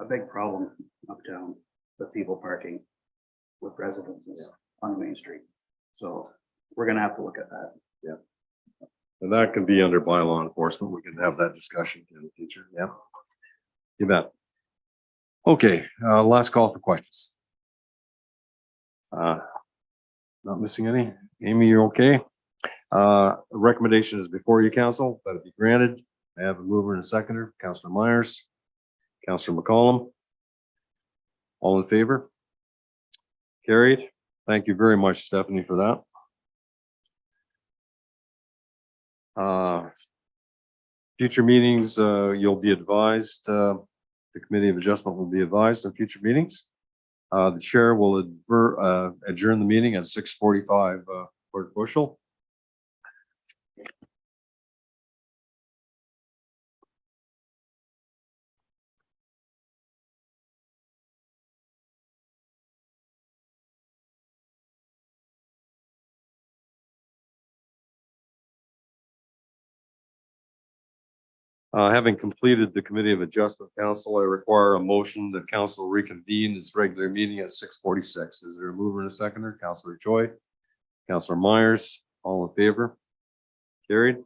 K: a big problem uptown with people parking with residences on Main Street. So we're gonna have to look at that.
A: And that can be under bylaw enforcement. We can have that discussion in the future. Yeah. You bet. Okay, last call for questions. Not missing any. Amy, you're okay? Recommendation is before you, council, that it be granted. I have a mover and a seconder, Councillor Myers, Councillor McCollum. All in favor? Carried. Thank you very much, Stephanie, for that. Future meetings, you'll be advised, the Committee of Adjustment will be advised on future meetings. The chair will adjourn the meeting at 6:45 Port Bushel. Having completed the Committee of Adjustment, Council, I require a motion that council reconvene its regular meeting at 6:46. Is there a mover and a seconder? Councillor Choi, Councillor Myers, all in favor? Carried.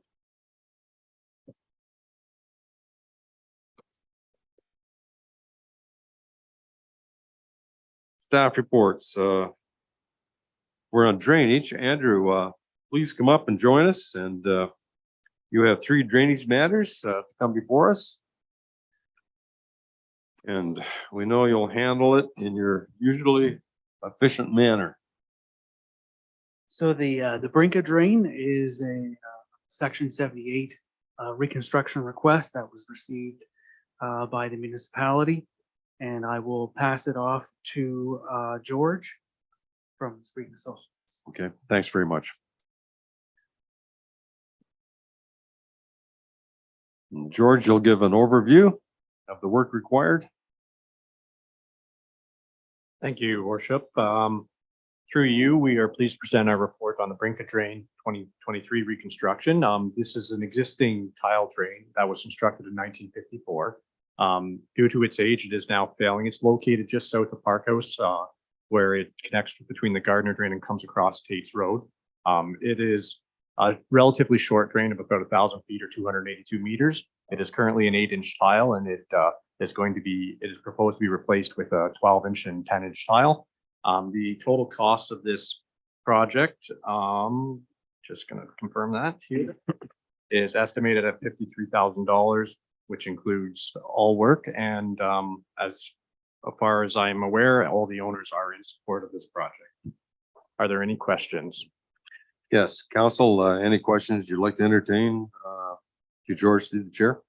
A: Staff reports. We're on drainage. Andrew, please come up and join us. And you have 3 drainage matters to come before us. And we know you'll handle it in your usually efficient manner.
L: So the Brinka drain is a section 78 reconstruction request that was received by the municipality. And I will pass it off to George from Street Associates.
A: Okay, thanks very much. And George, you'll give an overview of the work required.
F: Thank you, Worship. Through you, we are pleased to present our report on the Brinka Drain 2023 reconstruction. This is an existing tile drain that was constructed in 1954. Due to its age, it is now failing. It's located just south of Park House, where it connects between the Gardner Drain and comes across Tate's Road. It is a relatively short drain of about 1,000 feet or 282 meters. It is currently an 8-inch tile, and it is proposed to be replaced with a 12-inch and 10-inch tile. The total cost of this project, just going to confirm that here, is estimated at $53,000, which includes all work. And as far as I'm aware, all the owners are in support of this project. Are there any questions?
A: Yes, council, any questions you'd like to entertain to George, through the chair?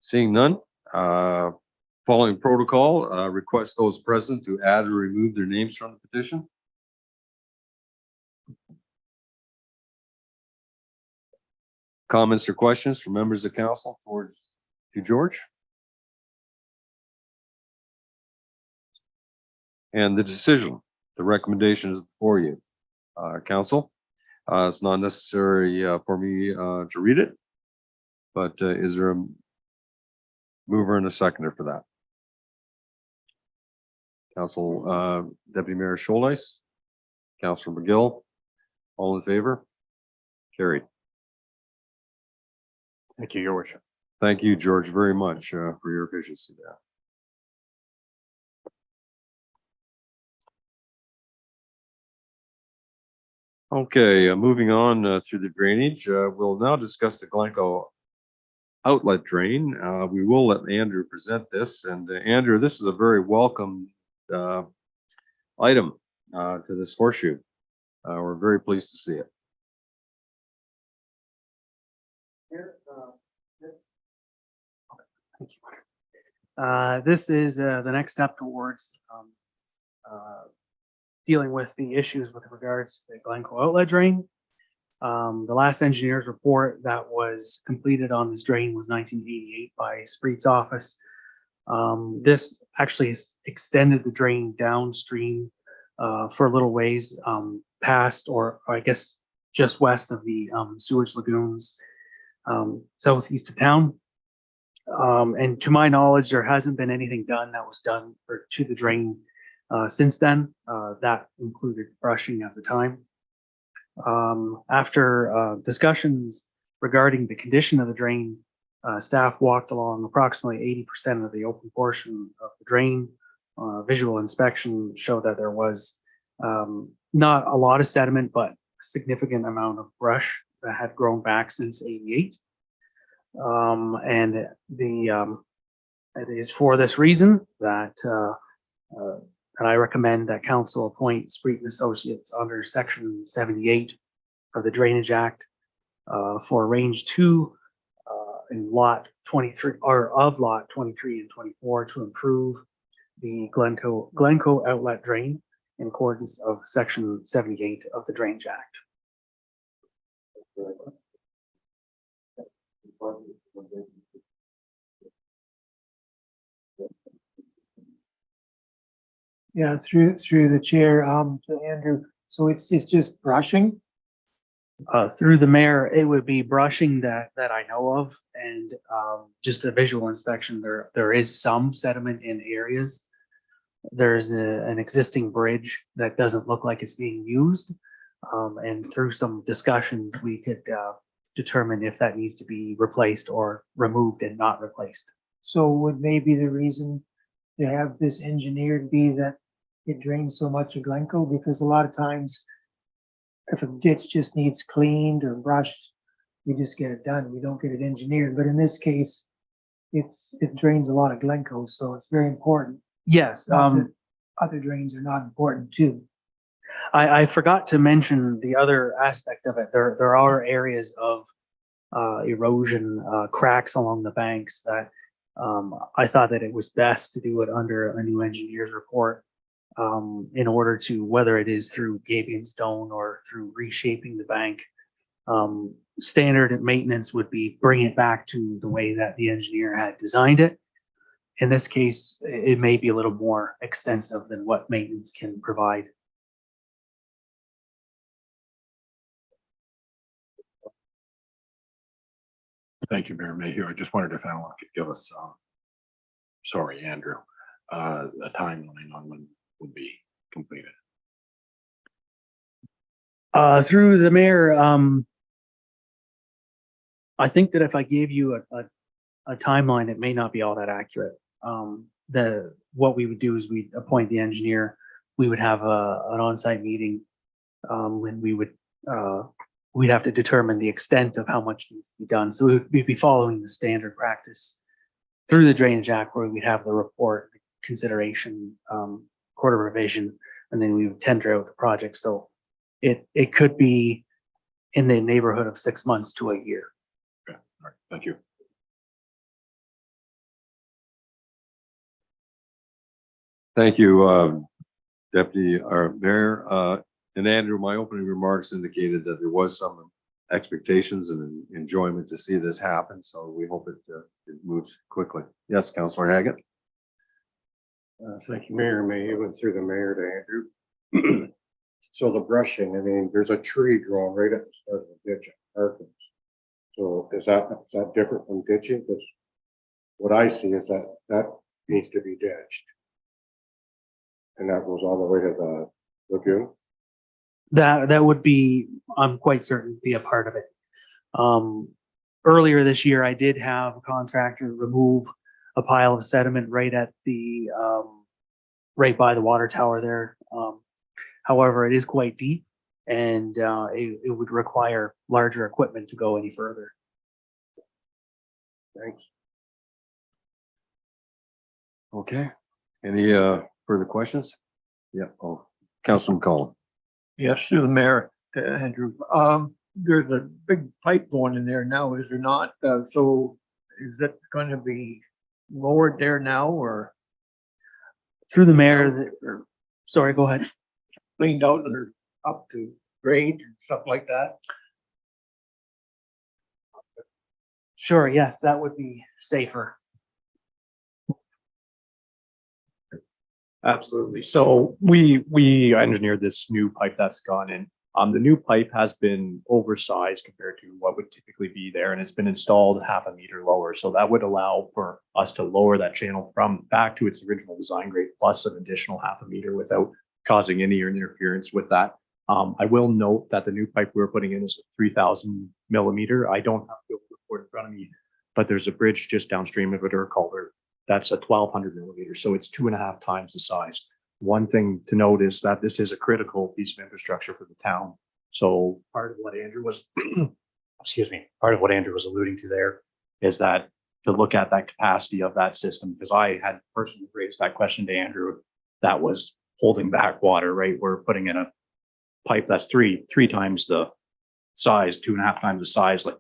A: Seeing none, following protocol, request those present to add or remove their names from the petition. Comments or questions from members of council to George? And the decision, the recommendation is for you, council. It's not necessary for me to read it, but is there a mover and a seconder for that? Council Deputy Mayor Scholdice, Councilor McGill, all in favor? Carried.
F: Thank you, Your Worship.
A: Thank you, George, very much for your efficiency there. Okay, moving on through the drainage, we'll now discuss the Glencoe outlet drain. We will let Andrew present this, and Andrew, this is a very welcome item to this horseshoe. We're very pleased to see it.
L: Thank you. This is the next step towards dealing with the issues with regards to the Glencoe outlet drain. The last engineer's report that was completed on this drain was 1988 by Spreet's office. This actually extended the drain downstream for a little ways past, or I guess just west of the sewage lagoons southeast of town. And to my knowledge, there hasn't been anything done that was done to the drain since then. That included brushing at the time. After discussions regarding the condition of the drain, staff walked along approximately 80% of the open portion of the drain. Visual inspection showed that there was not a lot of sediment, but a significant amount of brush that had grown back since '88. And it is for this reason that I recommend that council appoint Street and Associates under section 78 of the Drainage Act for range 2 in lot 23 or of lot 23 and 24 to improve the Glencoe outlet drain in accordance of section 78 of the Drainage Act.
H: Yeah, through the chair, to Andrew. So it's just brushing.
L: Through the mayor, it would be brushing that I know of, and just a visual inspection. There is some sediment in areas. There's an existing bridge that doesn't look like it's being used, and through some discussions, we could determine if that needs to be replaced or removed and not replaced.
H: So would maybe the reason to have this engineered be that it drains so much of Glencoe? Because a lot of times, if a ditch just needs cleaned or brushed, we just get it done. We don't get it engineered. But in this case, it drains a lot of Glencoe, so it's very important.
L: Yes.
H: Not that other drains are not important too.
L: I forgot to mention the other aspect of it. There are areas of erosion, cracks along the banks that I thought that it was best to do it under a new engineer's report in order to, whether it is through gaping stone or through reshaping the bank. Standard maintenance would be bring it back to the way that the engineer had designed it. In this case, it may be a little more extensive than what maintenance can provide.
D: Thank you, Mayor Mayhew. I just wondered if Alan could give us, sorry, Andrew, a timeline on when would be completed.
L: Through the mayor, I think that if I gave you a timeline, it may not be all that accurate. What we would do is we'd appoint the engineer. We would have an on-site meeting when we'd have to determine the extent of how much needs to be done. So we'd be following the standard practice through the Drainage Act, where we'd have the report, consideration, quarter revision, and then we would tender out the project. So it could be in the neighborhood of 6 months to a year.
D: Okay, all right, thank you.
A: Thank you, Deputy or Mayor. And Andrew, my opening remarks indicated that there was some expectations and enjoyment to see this happen. So we hope it moves quickly. Yes, Councillor Haggett.
M: Thank you, Mayor Mayhew, and through the mayor to Andrew. So the brushing, I mean, there's a tree growing right at the start of the ditch at Perkins. So is that different from ditching? Because what I see is that needs to be ditched. And that goes all the way to the lagoon.
L: That would be, I'm quite certain, be a part of it. Earlier this year, I did have a contractor remove a pile of sediment right at the right by the water tower there. However, it is quite deep, and it would require larger equipment to go any further.
M: Thanks.
A: Okay. Any further questions? Yeah. Oh, Councilor McCollum.
J: Yes, through the mayor, Andrew. There's a big pipe going in there now, is there not? So is that going to be lowered there now or
L: Through the mayor, sorry, go ahead.
J: cleaned out or up to grade and stuff like that?
L: Sure, yes, that would be safer.
F: Absolutely. So we engineered this new pipe that's gone in The new pipe has been oversized compared to what would typically be there, and it's been installed half a meter lower. So that would allow for us to lower that channel from back to its original design grade plus an additional half a meter without causing any interference with that. I will note that the new pipe we're putting in is 3,000 millimeter. I don't have the report in front of me, but there's a bridge just downstream of it or a culvert that's a 1,200 millimeter. So it's 2.5 times the size. One thing to note is that this is a critical piece of infrastructure for the town. So part of what Andrew was, excuse me, part of what Andrew was alluding to there is that to look at that capacity of that system, because I had personally raised that question to Andrew, that was holding back water, right? We're putting in a pipe that's three times the size, 2.5 times the size. Like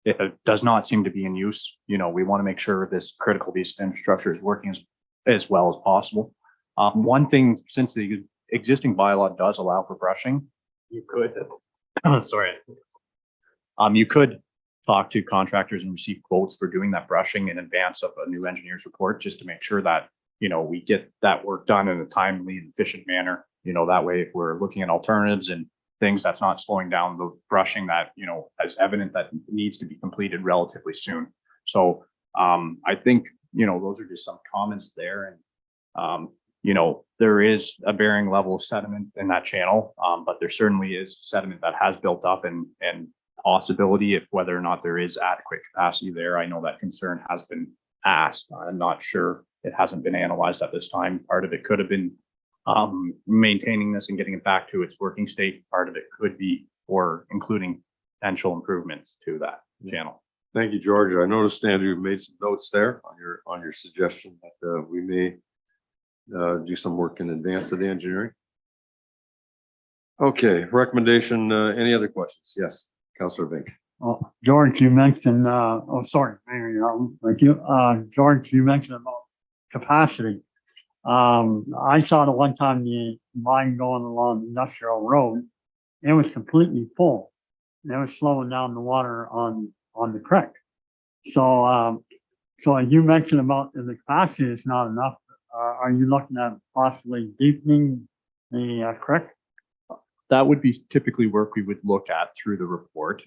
F: it does not seem to be in use. You know, we want to make sure this critical piece of infrastructure is working as well as possible. One thing, since the existing bylaw does allow for brushing, you could, sorry, you could talk to contractors and receive quotes for doing that brushing in advance of a new engineer's report, just to make sure that, you know, we get that work done in a timely and efficient manner. You know, that way, if we're looking at alternatives and things, that's not slowing down the brushing that, you know, is evident that needs to be completed relatively soon. So I think, you know, those are just some comments there. And, you know, there is a varying level of sediment in that channel, but there certainly is sediment that has built up and possibility if whether or not there is adequate capacity there. I know that concern has been asked. I'm not sure. It hasn't been analyzed at this time. Part of it could have been maintaining this and getting it back to its working state. Part of it could be for including potential improvements to that channel.
A: Thank you, George. I noticed Andrew made some notes there on your suggestion that we may do some work in advance of the engineering. Okay, recommendation. Any other questions? Yes, Councillor Vink.
C: Oh, George, you mentioned, oh, sorry, Mayor, thank you. George, you mentioned about capacity. I saw the one time the line going along Industrial Road, it was completely full. It was slowing down the water on the creek. So, so you mentioned about the capacity is not enough. Are you looking at possibly deepening the creek?
F: That would be typically work we would look at through the report.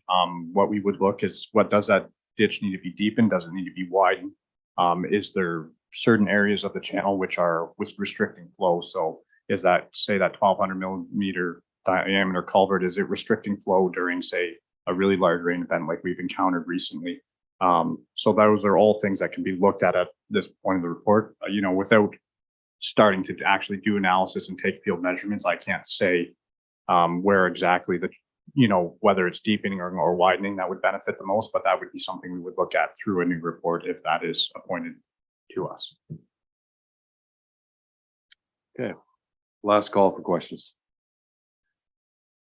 F: What we would look is, what does that ditch need to be deepened? Does it need to be widened? Is there certain areas of the channel which are restricting flow? So is that, say, that 1,200 millimeter diameter culvert, is it restricting flow during, say, a really large rain event like we've encountered recently? So those are all things that can be looked at this point of the report. You know, without starting to actually do analysis and take field measurements, I can't say where exactly the, you know, whether it's deepening or widening that would benefit the most, but that would be something we would look at through a new report if that is appointed to us.
A: Okay, last call for questions.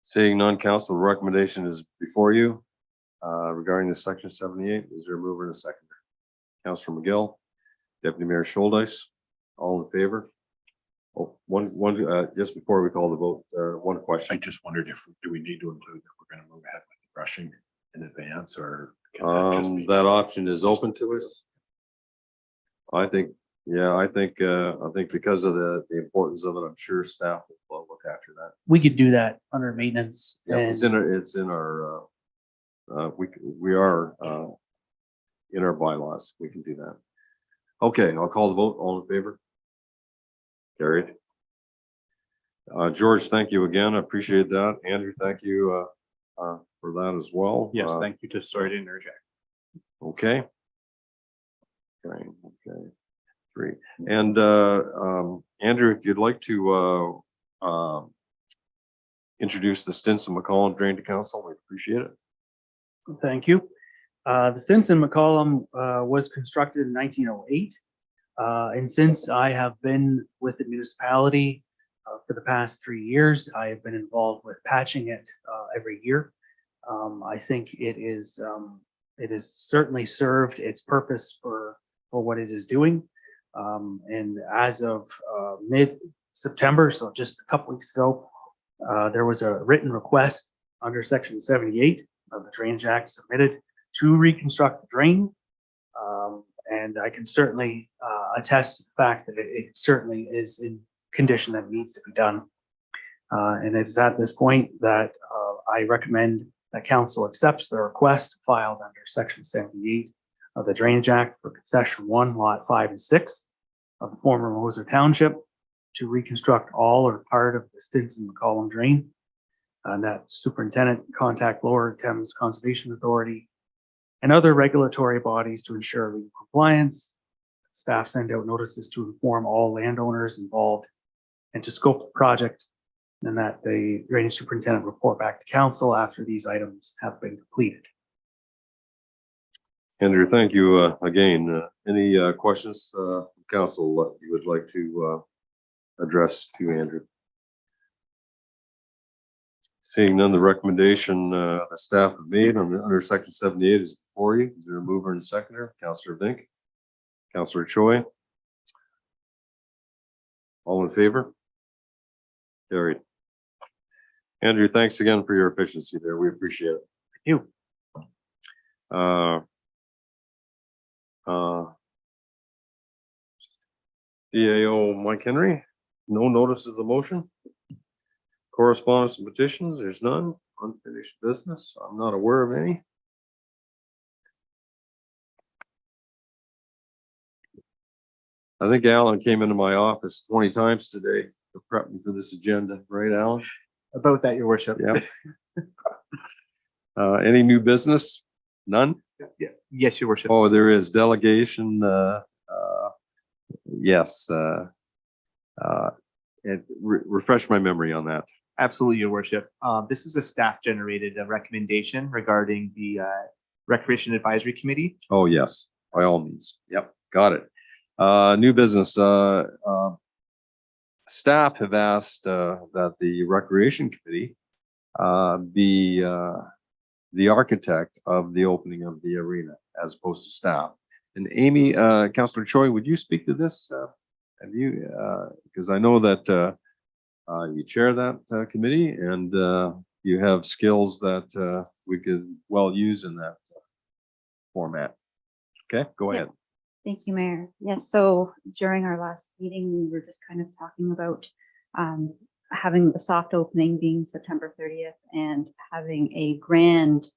A: Seeing none, council, the recommendation is before you regarding the section 78. Is there a mover and a seconder? Councillor McGill, Deputy Mayor Scholdice, all in favor? Oh, one, just before we call the vote, one
D: I
A: question.
D: just wondered if, do we need to include that we're going to move ahead with the brushing in advance, or can that just be?
A: That option is open to us. I think, yeah, I think because of the importance of it, I'm sure staff will look after that.
L: We could do that under maintenance.
A: Yeah, it's in our, we are in our bylaws. We can do that. Okay, I'll call the vote. All in favor? Carried. George, thank you again. I appreciate that. Andrew, thank you for that as well.
F: Yes, thank you. Sorry to interject.
A: Okay. Okay. Okay. 3. And Andrew, if you'd like to introduce the Stinson McCollum Drain to Council, we appreciate it.
L: Thank you. The Stinson McCollum was constructed in 1908. And since I have been with the municipality for the past 3 years, I have been involved with patching it every year. I think it is certainly served its purpose for what it is doing. And as of mid-September, so just a couple weeks ago, there was a written request under Section 78 of the Drainage Act submitted to reconstruct the drain. And I can certainly attest to the fact that it certainly is in condition that needs to be done. And it's at this point that I recommend that council accepts the request filed under section 78 of the Drainage Act for concession 1, lot 5 and 6 of the former Moser Township to reconstruct all or part of the Stinson McCollum drain. And that superintendent contact Lower Thames Conservation Authority and other regulatory bodies to ensure legal compliance. Staff send out notices to inform all landowners involved and to scope the project, and that the drainage superintendent report back to council after these items have been completed.
A: Andrew, thank you again. Any questions, council, that you would like to address to Andrew? Seeing none, the recommendation the staff have made under section 78 is before you. Is there a mover and seconder? Councillor Vink, Councillor Choi. All in favor? Carried. Andrew, thanks again for your efficiency there. We appreciate it.
L: Thank you.
A: DAO Mike Henry, no notice of the motion. Correspondence and petitions, there's none. Unfinished business, I'm not aware of any. I think Alan came into my office 20 times today to prep me for this agenda, right, Alan?
G: About that, your worship.
A: Yeah. Any new business? None?
G: Yes, your worship.
A: Oh, there is delegation. Yes. Refresh my memory on that.
G: Absolutely, your worship. This is a staff generated recommendation regarding the Recreation Advisory Committee.
A: Oh, yes, by all means. Yep, got it. New business. Staff have asked that the Recreation Committee be the architect of the opening of the arena as opposed to staff. And Amy, Councillor Choi, would you speak to this? Have you, because I know that you chair that committee and you have skills that we could well use in that format. Okay, go ahead.
N: Thank you, Mayor. Yes, so during our last meeting, we were just kind of talking about having the soft opening being September 30th and having a grand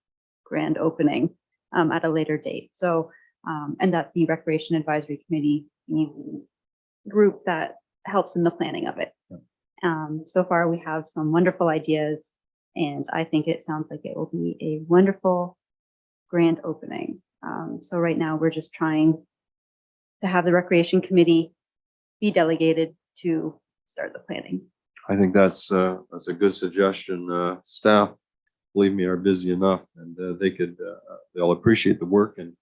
N: opening at a later date. So, and that the Recreation Advisory Committee be the group that helps in the planning of it. So far, we have some wonderful ideas, and I think it sounds like it will be a wonderful grand opening. So right now, we're just trying to have the Recreation Committee be delegated to start the planning.
A: I think that's a good suggestion. Staff, believe me, are busy enough, and they'll appreciate the work. And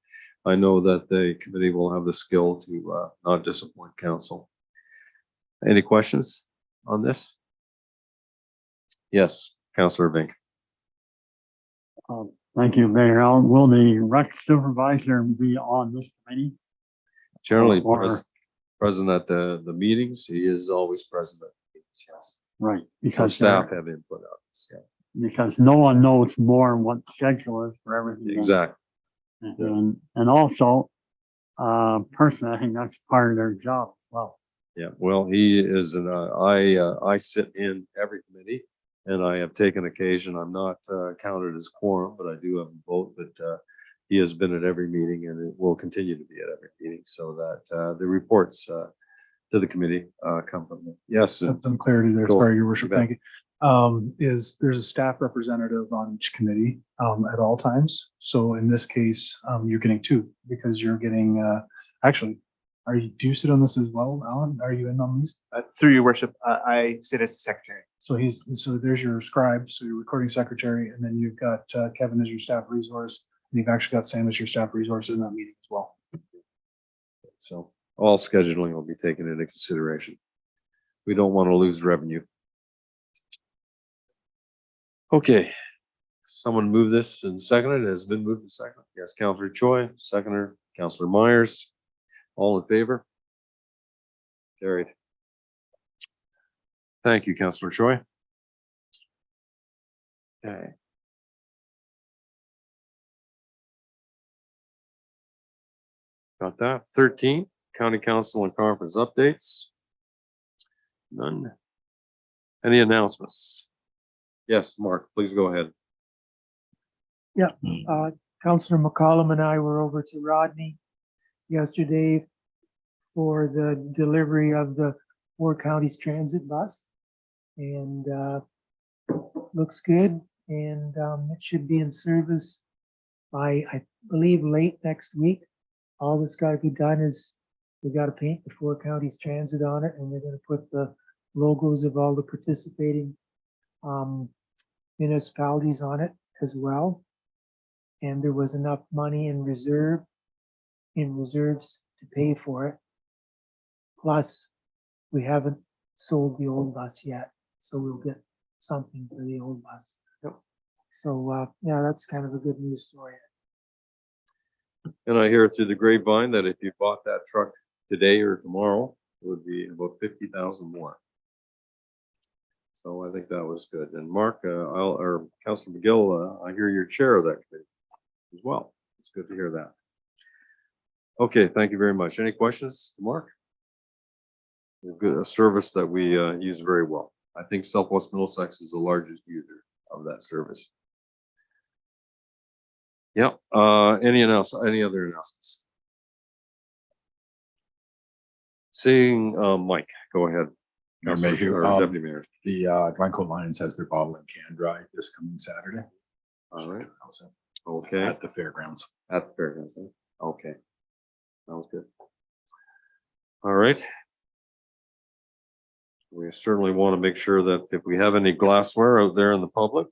A: I know that the committee will have the skill to not disappoint council. Any questions on this? Yes, Councillor Vink.
C: Thank you, Mayor Allen. Will the rec supervisor be on this committee?
A: Generally
C: Or-
A: present at the meetings. He is always present at the meetings, yes.
C: Right,
A: So
C: because
A: staff have input on this, yeah.
C: because no one knows more what the schedule is for everything.
A: Exactly.
C: And also, personally, I think that's part of their job as well.
A: Yeah, well, he is, I sit in every committee and I have taken occasion, I'm not counted as quorum, but I do have a vote, but he has been at every meeting and it will continue to be at every meeting so that the reports to the committee come from him. Yes.
E: Some clarity there.
A: Cool.
E: Sorry, your worship.
A: You
E: Thank you. There's a staff representative on each committee at all times. So in this case, you're getting two because you're getting, actually, do you sit on this as well, Alan? Are you in on these?
G: Through your worship, I sit as the secretary.
E: So there's your scribe, so your recording secretary, and then you've got Kevin as your staff resource. And you've actually got Sam as your staff resource in that meeting as well.
A: So all scheduling will be taken into consideration. We don't want to lose revenue. Okay, someone move this and second it. Has been moved and second. Yes, Councillor Choi, seconder, Councillor Myers. All in favor? Carried. Thank you, Councillor Choi. Okay. Got that. 13, County Council and Conference updates. None. Any announcements? Yes, Mark, please go ahead.
H: Councillor McCollum and I were over to Rodney yesterday for the delivery of the Four Counties Transit bus. And looks good, and it should be in service by, I believe, late next week. All that's got to be done is we got to paint the Four Counties Transit on it, and they're going to put the logos of all the participating municipalities on it as well. And there was enough money in reserves to pay for it. Plus, we haven't sold the old bus yet, so we'll get something for the old bus.
A: Yep.
H: So yeah, that's kind of a good news story.
A: And I hear through the grapevine that if you bought that truck today or tomorrow, it would be about 50,000 more. So I think that was good. And Mark, or Councilor McGill, I hear you're chair of that committee as well. It's good to hear that. Okay, thank you very much. Any questions, Mark? A service that we use very well. I think Southwest Middlesex is the largest user of that service. Yeah. Any other announcements? Seeing Mike, go ahead.
D: Mayor
A: Councilor
D: Mayhew,
A: or Deputy Mayor.
D: the Glencoe Lions has their bottle and can drive this coming Saturday.
A: All right. Okay.
D: At the fairgrounds.
A: At the fairgrounds. Okay. Sounds good. All right. We certainly want to make sure that if we have any glassware out there in the public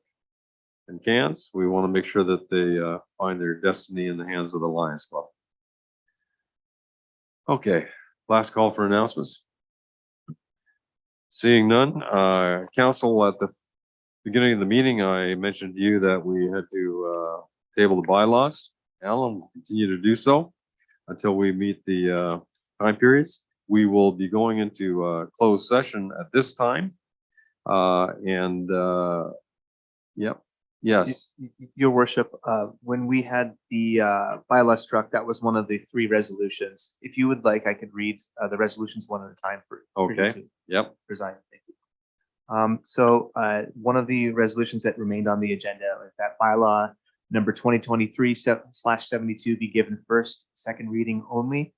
A: and cans, we want to make sure that they find their destiny in the hands of the Lions Club. Okay, last call for announcements. Seeing none, council, at the beginning of the meeting, I mentioned to you that we had to table the bylaws. Alan will continue to do so until we meet the time periods. We will be going into closed session at this time. Yep. Yes.
G: Your worship, when we had the bylaw struck, that was one of the 3 resolutions. If you would like, I could read the resolutions one at a time for you
A: Okay.
G: to
A: Yep.
G: preside. Thank you. So one of the resolutions that remained on the agenda was that bylaw number 2023/72 be given first, second reading only.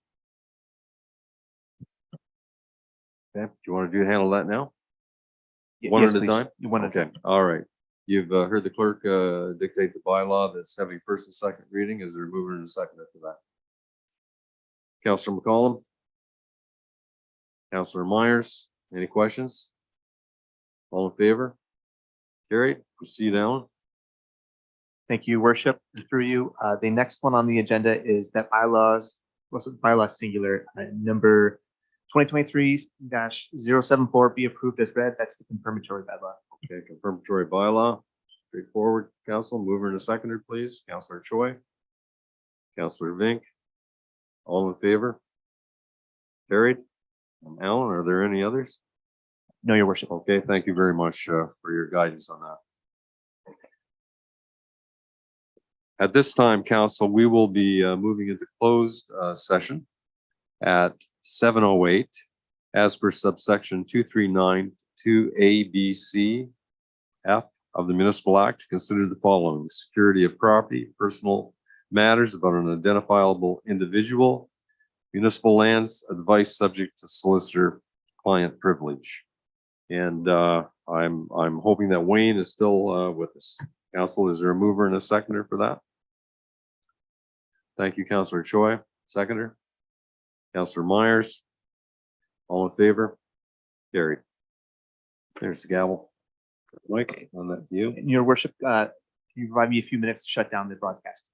A: Okay. Do you want to handle that now? One
G: Yes,
A: at a
G: please.
A: time?
G: One at a
A: Okay. All right. You've heard the clerk dictate the bylaw that's having first and second reading. Is there a mover and a second for that? Councilor McCollum? Councilor Myers? Any questions? All in favor? Carried. Proceed, Alan.
G: Thank you, worship. Through you, the next one on the agenda is that bylaw singular number 2023-074 be approved as read. That's the confirmatory bylaw.
A: Okay, confirmatory bylaw. Straightforward. Council, mover and a seconder, please. Councilor Choi. Councilor Vink. All in favor? Carried. Alan, are there any others?
G: No, your worship.
A: Okay, thank you very much for your guidance on that. At this time, council, we will be moving into closed session at 7:08 as per subsection 239(2)A, B, C, F of the Municipal Act to consider the following: security of property, personal matters about an identifiable individual, municipal lands, advice subject to solicitor client privilege. And I'm hoping that Wayne is still with us. Council, is there a mover and a seconder for that? Thank you, Councilor Choi. Seconder. Councilor Myers. All in favor? Carried. There's the gavel. Mike, on that view.
G: Your worship, can you provide me a few minutes to shut down the broadcast?